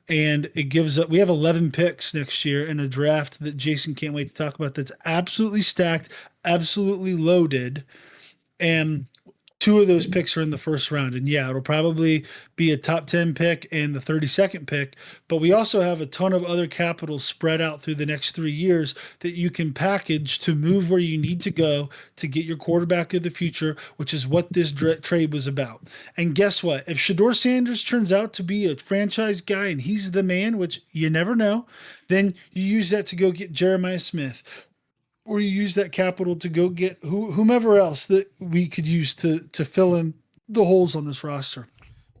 And it gives up. We have 11 picks next year in a draft that Jason can't wait to talk about. That's absolutely stacked, absolutely loaded, and 2 of those picks are in the first round. And yeah, it'll probably be a top 10 pick and the 32nd pick. But we also have a ton of other capital spread out through the next 3 years that you can package to move where you need to go to get your quarterback of the future, which is what this trade was about. And guess what? If Shedeur Sanders turns out to be a franchise guy and he's the man, which you never know, then you use that to go get Jeremiah Smith, or you use that capital to go get whomever else that we could use to fill in the holes on this roster.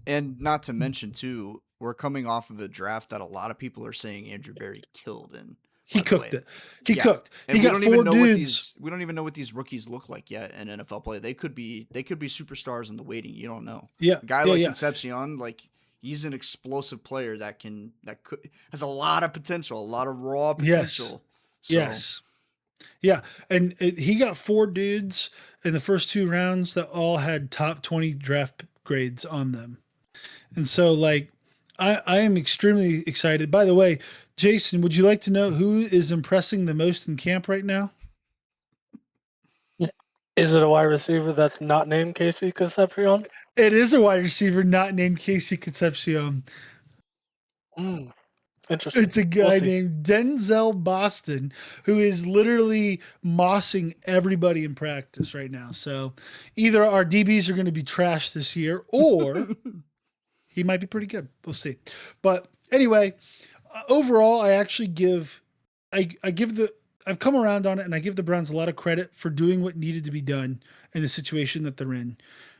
And not to mention too, we're coming off of a draft that a lot of people are saying Andrew Berry killed in. He cooked it. He cooked. And he got 4 dudes. We don't even know what these rookies look like yet in NFL play. They could be superstars in the waiting. You don't know. Yeah. A guy like Concepcion, like he's an explosive player that has a lot of potential, a lot of raw potential. Yes. Yeah, and he got 4 dudes in the first 2 rounds that all had top 20 draft grades on them. And so, like, I am extremely excited. By the way, Jason, would you like to know who is impressing the most in camp right now? Is it a wide receiver that's not named Casey Concepcion? It is a wide receiver not named Casey Concepcion. Interesting. It's a guy named Denzel Boston who is literally mossing everybody in practice right now. So either our DBs are going to be trashed this year or he might be pretty good. We'll see. But anyway, overall, I actually I've come around on it, and I give the Browns a lot of credit for doing what needed to be done in the situation that they're in.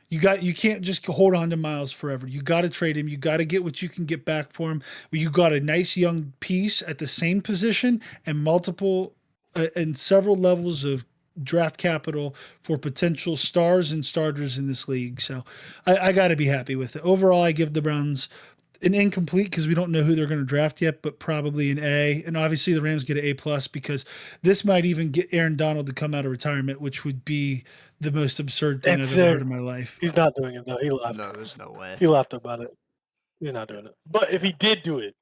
You can't just hold on to Miles forever. You got to trade him. You got to get what you can get back for him. You got a nice young piece at the same position and multiple and several levels of draft capital for potential stars and starters in this league. So I got to be happy with it. Overall, I give the Browns an incomplete because we don't know who they're going to draft yet, but probably an A. And obviously the Rams get an A+ because this might even get Aaron Donald to come out of retirement, which would be the most absurd thing I've ever heard in my life. He's not doing it though. He laughed. No, there's no way. He laughed about it. He's not doing it. But if he did do it,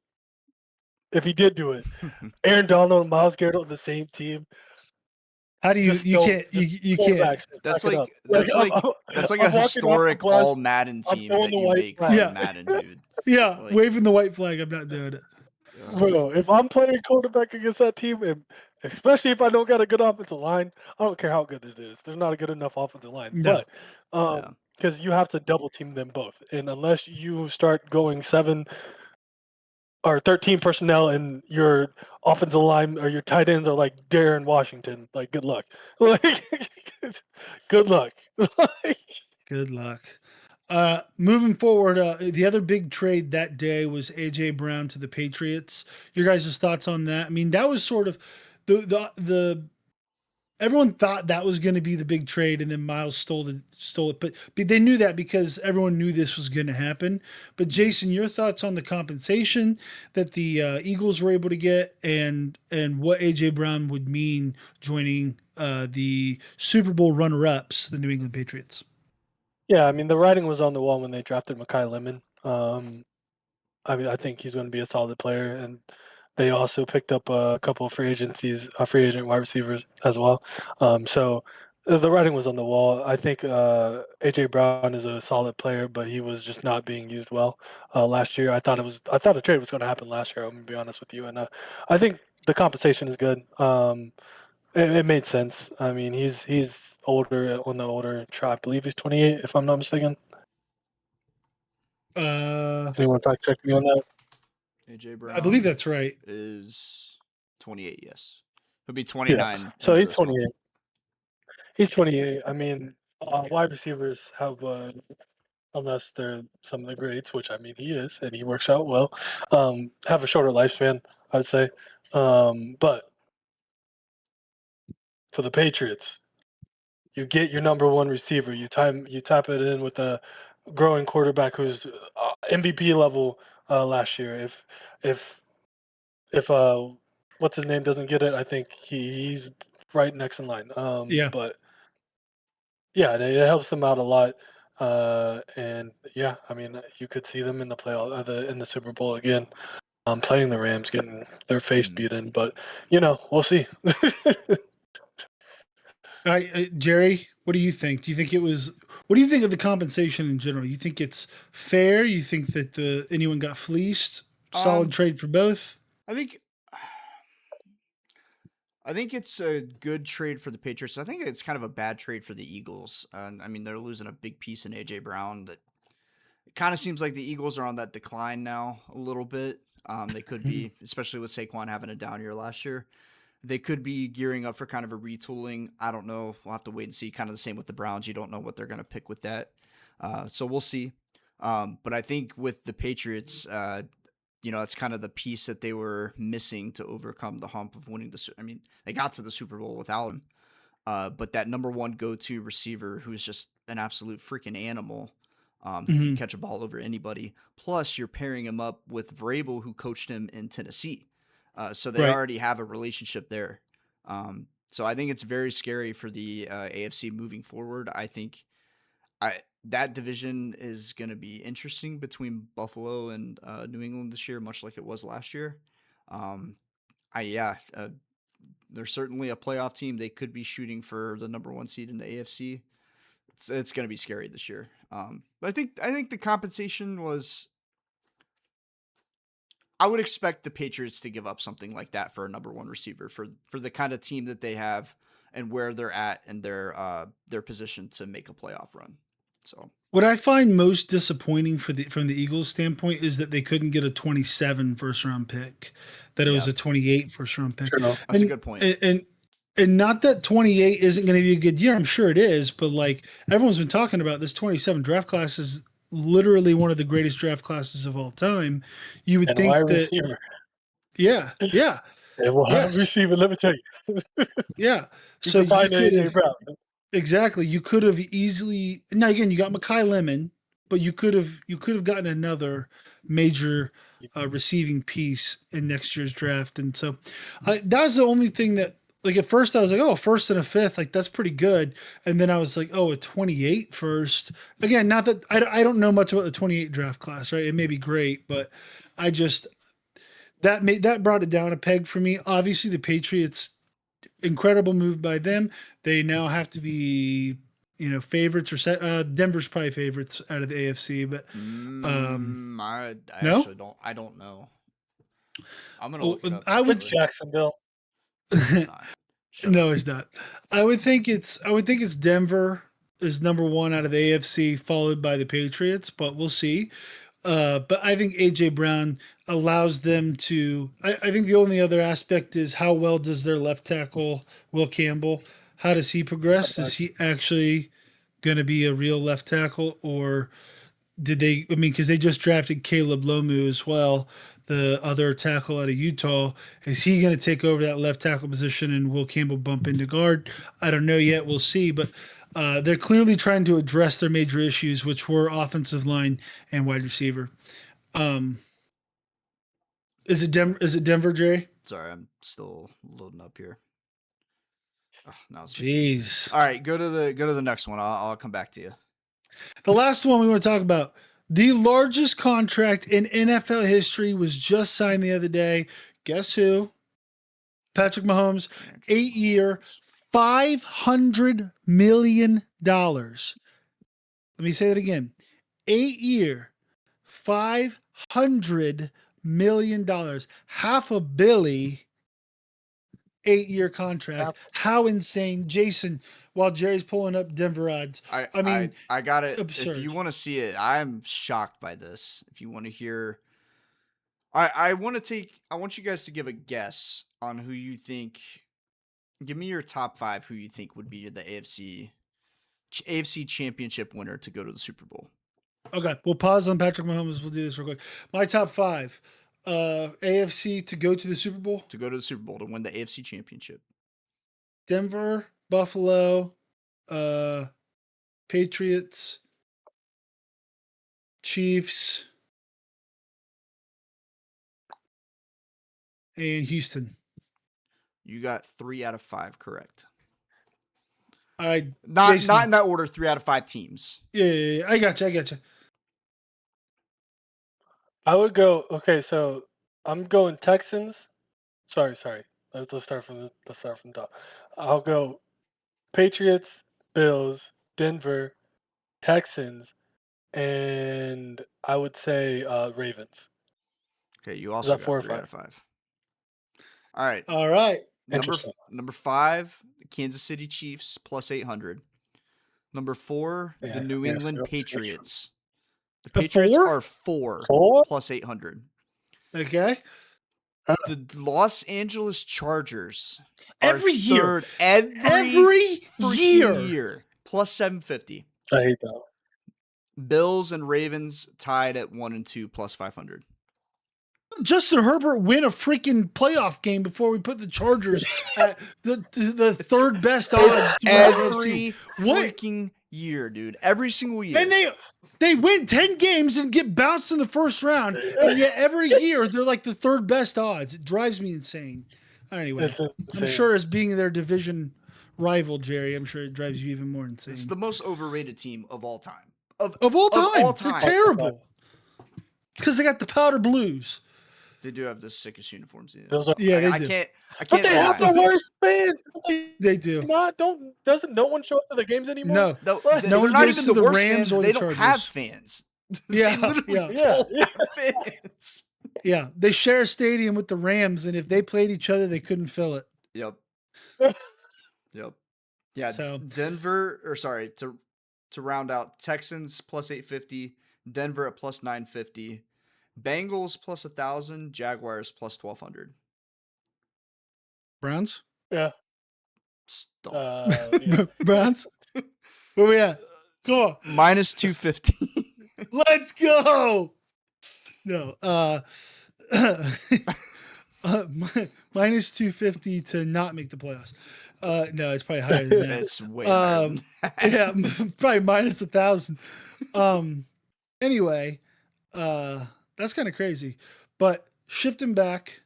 Aaron Donald and Myles Garrett on the same team. How do you can't? That's like a historic all Madden team that you make Madden, dude. Yeah, like, waving the white flag. I'm not doing it. Bro, if I'm playing quarterback against that team, and especially if I don't got a good offensive line, I don't care how good it is. There's not a good enough offensive line. No. But because you have to double team them both, and unless you start going 7 or 13 personnel and your offensive line or your tight ends are like Darren Washington, like good luck. Like good luck. Good luck. Moving forward, the other big trade that day was AJ Brown to the Patriots. Your guys' thoughts on that? I mean, that was sort of the everyone thought that was going to be the big trade, and then Miles stole it. But they knew that because everyone knew this was going to happen. But Jason, your thoughts on the compensation that the Eagles were able to get, and what AJ Brown would mean joining the Super Bowl runner-ups, the New England Patriots? Yeah, I mean the writing was on the wall when they drafted Mekhi Lemon. I mean, I think he's going to be a solid player, and they also picked up a couple of free agent wide receivers as well. So the writing was on the wall. I think AJ Brown is a solid player, but he was just not being used well last year. I thought a trade was going to happen last year. I'm going to be honest with you, and I think the compensation is good. It made sense. I mean, he's older on the older tribe. I believe he's 28, if I'm not mistaken. Anyone fact check me on that? AJ Brown, I believe that's right. Is 28. Yes, he'll be 29. Yes. So he's 28. Month. He's 28. I mean, wide receivers have, unless they're some of the greats, which I mean he is, and he works out well, have a shorter lifespan, I'd say. But for the Patriots, you get your number one receiver. You tap it in with a growing quarterback who's MVP level last year. If what's his name doesn't get it, I think he's right next in line. Yeah. But yeah, it helps them out a lot. And yeah, I mean, you could see them in the in the Super Bowl again, playing the Rams, getting their face Mm. beaten. But we'll see. Jerry, what do you think? Do you think it was? What do you think of the compensation in general? You think it's fair? You think that anyone got fleeced? Solid Um, trade for both. I think I think it's a good trade for the Patriots. I think it's kind of a bad trade for the Eagles. I mean, they're losing a big piece in AJ Brown. That it kind of seems like the Eagles are on that decline now a little bit. They could Mhm. be, especially with Saquon having a down year last year. They could be gearing up for kind of a retooling. I don't know. We'll have to wait and see. Kind of the same with the Browns. You don't know what they're going to pick with that. So we'll see. But I think with the Patriots, that's kind of the piece that they were missing to overcome the hump of winning the. I mean, they got to the Super Bowl without him. But that number one go-to receiver, who's just an absolute freaking animal, who can Mhm. catch a ball over anybody. Plus, you're pairing him up with Vrabel, who coached him in Tennessee. So they Right. already have a relationship there. So I think it's very scary for the AFC moving forward. I think that division is going to be interesting between Buffalo and New England this year, much like it was last year. Um, they're certainly a playoff team. They could be shooting for the number one seed in the AFC. It's going to be scary this year. But I think the compensation was. I would expect the Patriots to give up something like that for a number one receiver for the kind of team that they have and where they're at and their position to make a playoff run. So What I find most disappointing from the Eagles standpoint is that they couldn't get a 27 first round pick, that it was yeah, a 28 first round pick. True. that's a And good point. and not that 28 isn't going to be a good year. I'm sure it is, but like everyone's been talking about, this 27 draft class is literally one of the greatest draft classes of all time. You would And wide think that, receiver. yeah, And wide yes, receiver, let me tell you. yeah. You So can you find could AJ have Brown. exactly, you could have easily, now again, you got Makai Lemon, but you could have gotten another major receiving piece in next year's draft. And so that's the only thing that, like, at first I was like, oh, first and a fifth, like that's pretty good. And then I was like, oh, a 28 first. Again, not that I don't know much about the 28 draft class, right? It may be great, but I just that brought it down a peg for me. Obviously, the Patriots, incredible move by them. They now have to be, favorites or Denver's probably favorites out of the AFC, but I no. actually don't. I don't know. I'm gonna Well, look it up I It's would. actually. Jacksonville. No, it's not. Shut up. No, it's not. I would think it's Denver is number one out of the AFC, followed by the Patriots, but we'll see. But I think AJ Brown allows them to. I think the only other aspect is how well does their left tackle Will Campbell? How does he progress? Is he actually going to be a real left tackle, or did they? I mean, because they just drafted Caleb Lomu as well, the other tackle out of Utah. Is he going to take over that left tackle position, and will Campbell bump into guard? I don't know yet. We'll see. But they're clearly trying to address their major issues, which were offensive line and wide receiver. Um, is it Denver? Is it Denver, Jerry? Sorry, I'm still loading up here. Oh, now it's taking. Jeez. All right, go to the next one. I'll come back to you. The last one we want to talk about. The largest contract in NFL history was just signed the other day. Guess who? Patrick Mahomes, 8-year, $500 million. Let me say that again. 8-year, $500 million. Half a billy, 8-year contract. How insane. Jason, while Jerry's pulling up Denver odds. I mean, I got it. If you absurd. want to see it, I'm shocked by this. If you want to hear, I want to take. I want you guys to give a guess on who you think. Give me your top five. Who you think would be the AFC Championship winner to go to the Super Bowl? Okay, we'll pause on Patrick Mahomes. We'll do this real quick. My top five. AFC to go to the Super Bowl. To go to the Super Bowl to win the AFC Championship. Denver, Buffalo, uh, Patriots, Chiefs, and Houston. You got 3 out of 5 correct. All right, Not Jason. in that order. 3 out of 5 teams. Yeah, I got you. I would go. Okay, so I'm going Texans. Sorry. Let's start from the top. I'll go Patriots, Bills, Denver, Texans, and I would say Ravens. Okay, you Is also that got 4 or 3 out 5? of 5. All right. All right. Interesting. Number 5, the Kansas City Chiefs plus 800. Number 4, the New England Patriots. The Patriots are 4 plus 800. Okay. The Los Angeles Chargers Every year. Every year. year plus 750. I hate that. Bills and Ravens tied at 1 and 2 plus 500. Justin Herbert win a freaking playoff game before we put the Chargers at the third best odds. It's every freaking year, dude. Every single year. And they win 10 games and get bounced in the first round, and yet every year they're like the third best odds. It drives me insane. Anyway, I'm sure as being their division rival, Jerry, I'm sure it drives you even more insane. It's the most overrated team of all time. Of all time. They're terrible. Because they got the powder blues. They do have the sickest uniforms. They do. I can't. But they have the worst fans. They do. Doesn't no one show up to the games anymore? No, no they're not even the worst fans. They don't have fans. Yeah, they literally don't have fans. Yeah, they share a stadium with the Rams, and if they played each other, they couldn't fill it. Yep. Yeah. So to round out, Texans plus 850, Denver at plus 950, Bengals plus 1,000, Jaguars plus 1,200. Browns? Yeah. Yeah. Browns? Where we at? Come on. Minus 250. Let's go. No. Minus 250 to not make the playoffs. No, it's probably higher than that. It's way higher than that. Yeah, probably minus 1,000. Anyway, that's kind of crazy. But shifting back,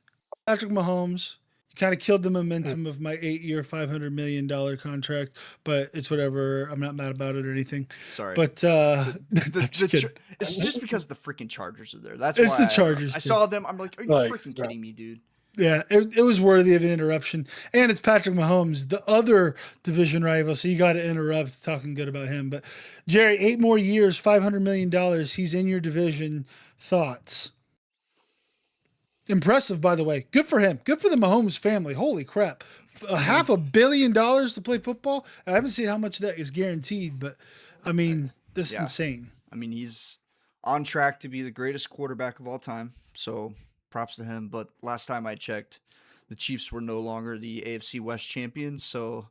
Patrick Mahomes kind of killed the momentum of my 8-year, $500 million contract, but it's whatever. I'm not mad about it or anything. Sorry. But it's just because the freaking Chargers are there. That's it's why the Chargers. I saw them. I'm like, are you freaking kidding me, dude? Yeah, it was worthy of an interruption. And it's Patrick Mahomes, the other division rival, so you got to interrupt talking good about him. But, Jerry, 8 more years, $500 million. He's in your division. Thoughts? Impressive, by the way. Good for him. Good for the Mahomes family. Holy crap. $500 million to play football? I haven't seen how much of that is guaranteed, but, I mean, this is insane. I mean, he's on track to be the greatest quarterback of all time, so props to him. But last time I checked, the Chiefs were no longer the AFC West champions, so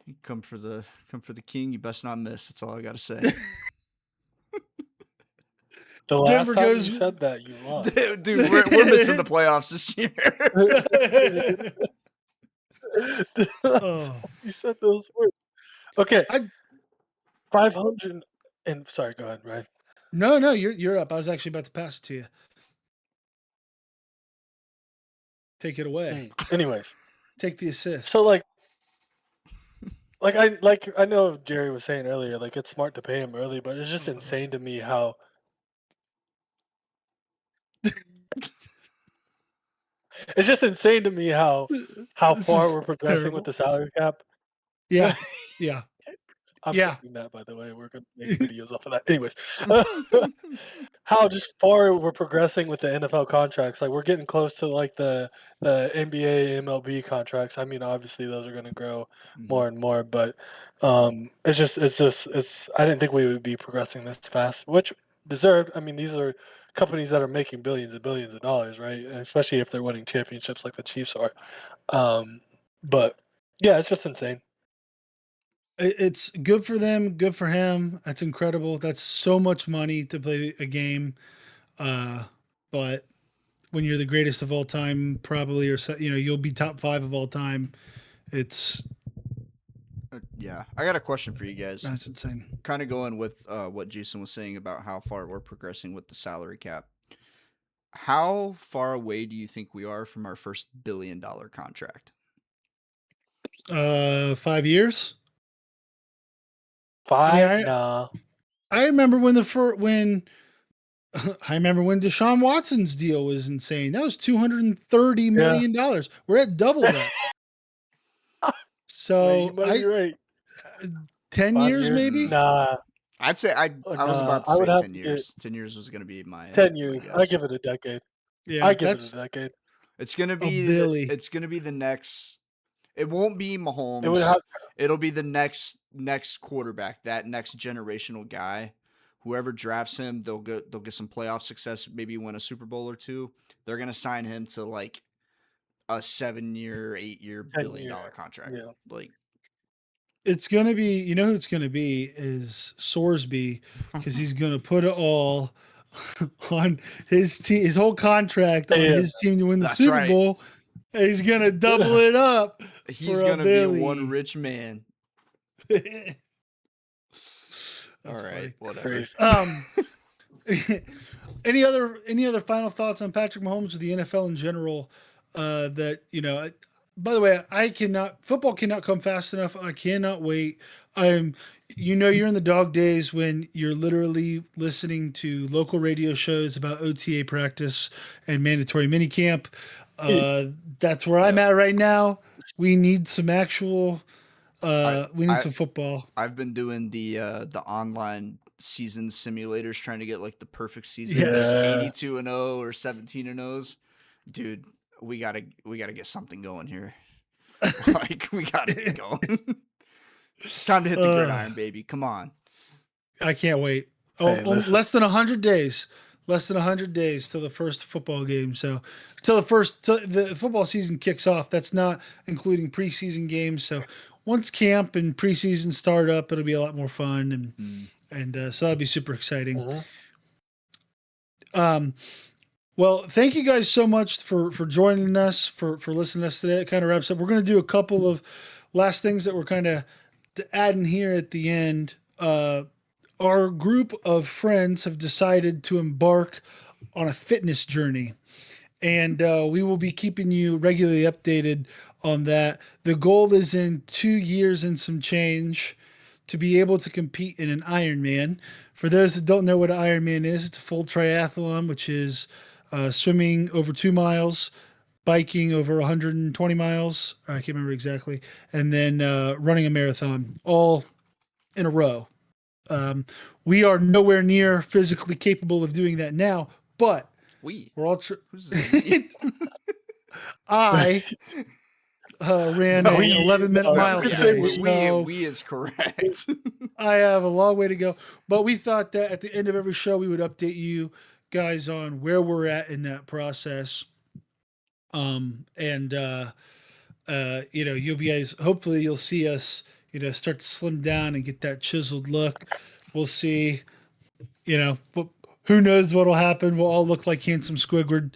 you come for the king, you best not miss. That's all I got to say. The last time you said that, you lost. Dude, we're missing the playoffs this year. You said those words. Okay. 500 and sorry, go ahead, Ryan. No, you're up. I was actually about to pass it to you. Take it away. Anyways, take the assist. So I know Jerry was saying earlier, like it's smart to pay him early, but it's just insane to me how it's just insane to me how far we're progressing with the salary cap. Yeah. I'm thinking that, by the way. We're going to make videos off of that. Anyways, how just far we're progressing with the NFL contracts. Like, we're getting close to, like, the NBA, MLB contracts. I mean, obviously, those are going to grow more and more. But it's I didn't think we would be progressing this fast, which deserved. I mean, these are companies that are making billions and billions of dollars, right? And especially if they're winning championships like the Chiefs are. But, yeah, it's just insane. It's good for them, good for him. That's incredible. That's so much money to play a game. But when you're the greatest of all time, probably, or you'll be top 5 of all time. It's yeah. I got a question for you guys. That's insane. Kind of going with what Jason was saying about how far we're progressing with the salary cap. How far away do you think we are from our first $1 billion contract? 5 years. 5? Nah. I remember when I remember when Deshaun Watson's deal was insane. That was $230 million. We're at double that. So you might be right. 10 5 years, maybe. Nah. I'd say I was about to I say would have 10 to years. 10 years was going to be my 10 years. I guess. give it a decade. Yeah, I give it a decade. It's going to be Billy. it's going to be the next. It won't be Mahomes. It would have. It'll be the next quarterback, that next generational guy. Whoever drafts him, they'll get some playoff success, maybe win a Super Bowl or two. They're going to sign him to like a 7-year, 8-year, $1 billion contract. Yeah. Like, it's gonna be, you know who it's gonna be is Sorsby, because he's gonna put it all on his team, his whole contract on his team to win the That's Super right. Bowl. And he's gonna double it up. He's gonna be one rich man. All right, whatever. Any other final thoughts on Patrick Mahomes or the NFL in general? That, you know, by the way, football cannot come fast enough. I cannot wait. You're in the dog days when you're literally listening to local radio shows about OTA practice and mandatory minicamp. That's where I'm at right now. We need some actual. We need some football. I've been doing the online season simulators, trying to get like the perfect season, 82-0 or 17-0s. Dude, we gotta get something going here. Like, we gotta get going. It's time to hit the gridiron, baby. Come on. I can't wait. Less than 100 days. Less than 100 days till the first football game. So till the football season kicks off. That's not including preseason games. So once camp and preseason start up, it'll be a lot more fun, and so that'll be super exciting. Well, thank you guys so much for joining us, for listening to us today. It kind of wraps up. We're going to do a couple of last things that we're kind of adding here at the end. Our group of friends have decided to embark on a fitness journey, and we will be keeping you regularly updated on that. The goal is in 2 years and some change to be able to compete in an Ironman. For those that don't know what an Ironman is, it's a full triathlon, which is swimming over 2 miles, biking over 120 miles. I can't remember exactly. And then running a marathon all in a row. We are nowhere near physically capable of doing that now, but we're all I ran a 11-minute mile today. We is correct. I have a long way to go, but we thought that at the end of every show we would update you guys on where we're at in that process. You'll be guys, hopefully you'll see us, start to slim down and get that chiseled look. We'll see, but who knows what'll happen. We'll all look like handsome Squidward.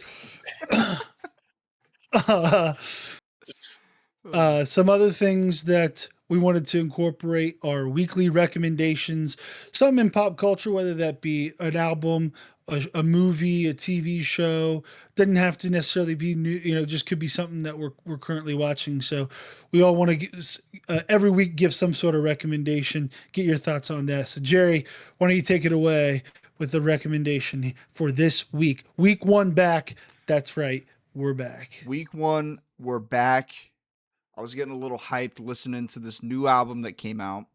Some other things that we wanted to incorporate are weekly recommendations, some in pop culture, whether that be an album, a movie, a TV show. Doesn't have to necessarily be new, just could be something that we're currently watching. So we all want to every week give some sort of recommendation, get your thoughts on that. So Jerry, why don't you take it away with the recommendation for this week? Week 1 back. That's right. We're back. Week 1, we're back. I was getting a little hyped listening to this new album that came out.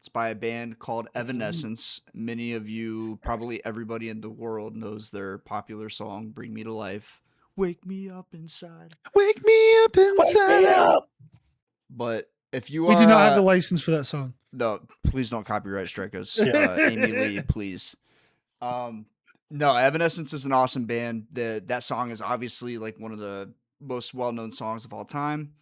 It's by a band called Evanescence. Many of you, probably everybody in the world, knows their popular song, Bring Me to Life. Wake me up inside. Wake me up inside. Wake me up. But if you we do not have the license for that song. No, please don't copyright strike us. Amy Lee, please. No, Evanescence is an awesome band. That song is obviously like one of the most well-known songs of all time.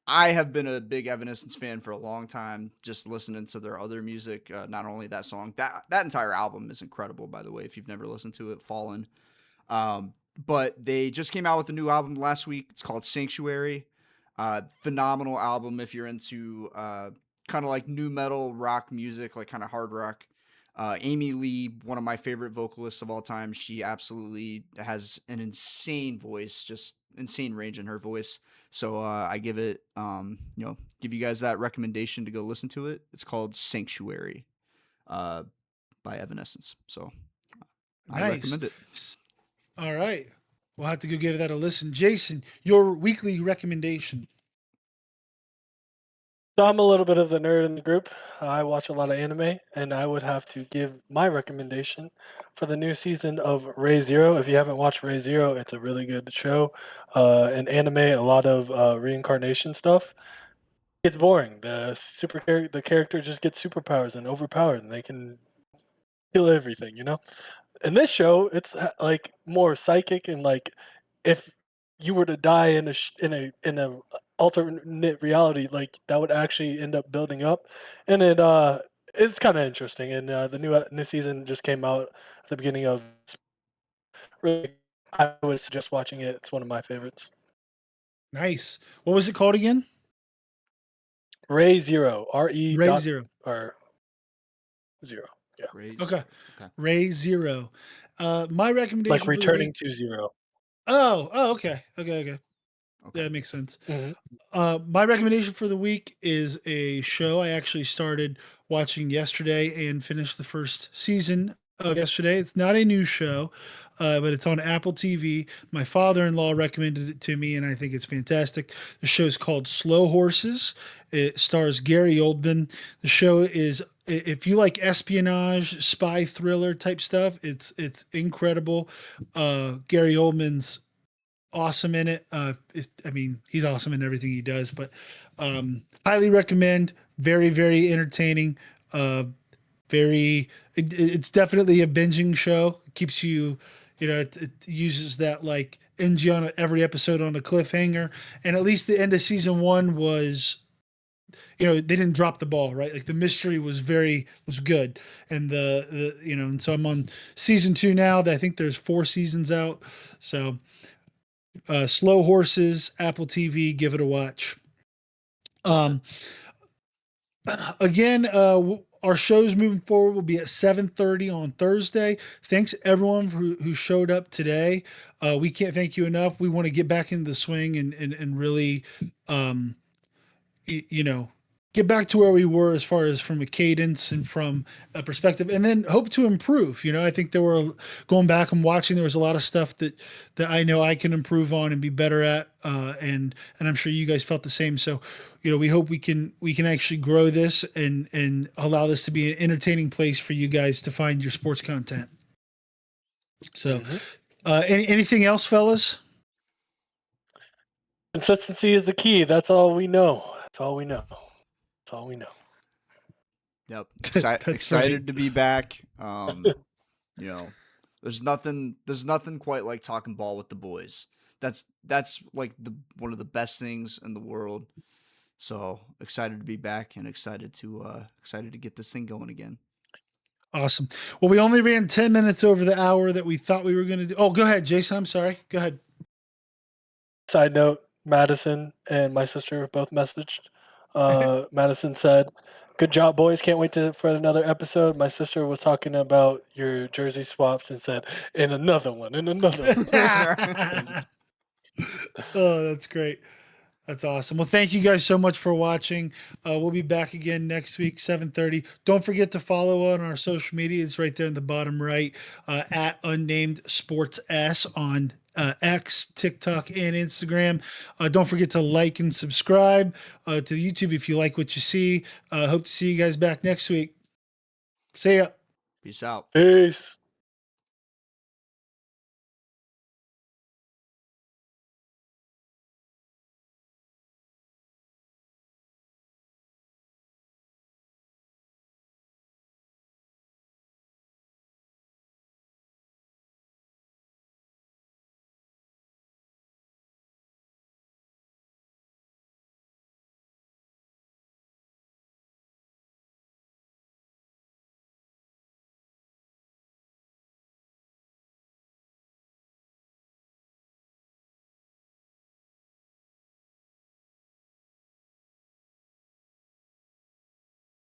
I have been a big Evanescence fan for a long time, just listening to their other music. Not only that song, that entire album is incredible, by the way, if you've never listened to it, Fallen. But they just came out with a new album last week. It's called Sanctuary. Phenomenal album if you're into kind of like new metal rock music, like kind of hard rock. Amy Lee, one of my favorite vocalists of all time. She absolutely has an insane voice, just insane range in her voice. So I give it, give you guys that recommendation to go listen to it. It's called Sanctuary by Evanescence. So I Nice. recommend it. All right. We'll have to go give that a listen. Jason, your weekly recommendation. So I'm a little bit of the nerd in the group. I watch a lot of anime, and I would have to give my recommendation for the new season of Ray Zero. If you haven't watched Ray Zero, it's a really good show. An anime, a lot of reincarnation stuff. It's boring. The character just gets superpowers and overpowered, and they can kill everything. In this show, it's like more psychic and like if you were to die in a alternate reality, like that would actually end up building up, and it's kind of interesting. And the new season just came out at the beginning of. Really, I would suggest watching it. It's one of my favorites. Nice. What was it called again? Ray Zero, RE Ray dot Zero. or zero. Yeah, Great. Okay. Okay. Ray Zero. My recommendation like for the returning week. to zero. Oh, okay. Okay. Okay. Yeah, that makes sense. Mhm. My recommendation for the week is a show I actually started watching yesterday and finished the first season of yesterday. It's not a new show, but it's on Apple TV. My father-in-law recommended it to me, and I think it's fantastic. The show is called Slow Horses. It stars Gary Oldman. The show is, if you like espionage, spy thriller type stuff, it's incredible. Gary Oldman's awesome in it. He's awesome in everything he does, but highly recommend. Very, very entertaining. It's definitely a binging show. It keeps you, it uses that like ends you on every episode on a cliffhanger. And at least the end of season one was, they didn't drop the ball, right? Like the mystery was good. And and so I'm on season 2 now. I think there's 4 seasons out. So Slow Horses, Apple TV, give it a watch. Again, our shows moving forward will be at 7:30 on Thursday. Thanks everyone who showed up today. We can't thank you enough. We want to get back into the swing and really, get back to where we were as far as from a cadence and from a perspective, and then hope to improve. I think there were, going back and watching, there was a lot of stuff that I know I can improve on and be better at, and I'm sure you guys felt the same. So, we hope we can actually grow this and allow this to be an entertaining place for you guys to find your sports content. So, anything else, fellas? Consistency is the key. That's all we know. That's all we know. That's all we know. Yep. That's Excited right. to be back. There's nothing quite like talking ball with the boys. That's like one of the best things in the world. So excited to be back and excited to get this thing going again. Awesome. Well, we only ran 10 minutes over the hour that we thought we were going to do. Oh, go ahead, Jason. I'm sorry. Go ahead. Side note, Madison and my sister both messaged. Madison said, "Good job, boys. Can't wait for another episode." My sister was talking about your jersey swaps and said, "And another one, and another one." Oh, that's great. That's awesome. Well, thank you guys so much for watching. We'll be back again next week, 7:30. Don't forget to follow on our social media. It's right there in the bottom right, at Unnamed Sports S on X, TikTok, and Instagram. Don't forget to like and subscribe to the YouTube if you like what you see. Hope to see you guys back next week. See ya. Peace out. Peace.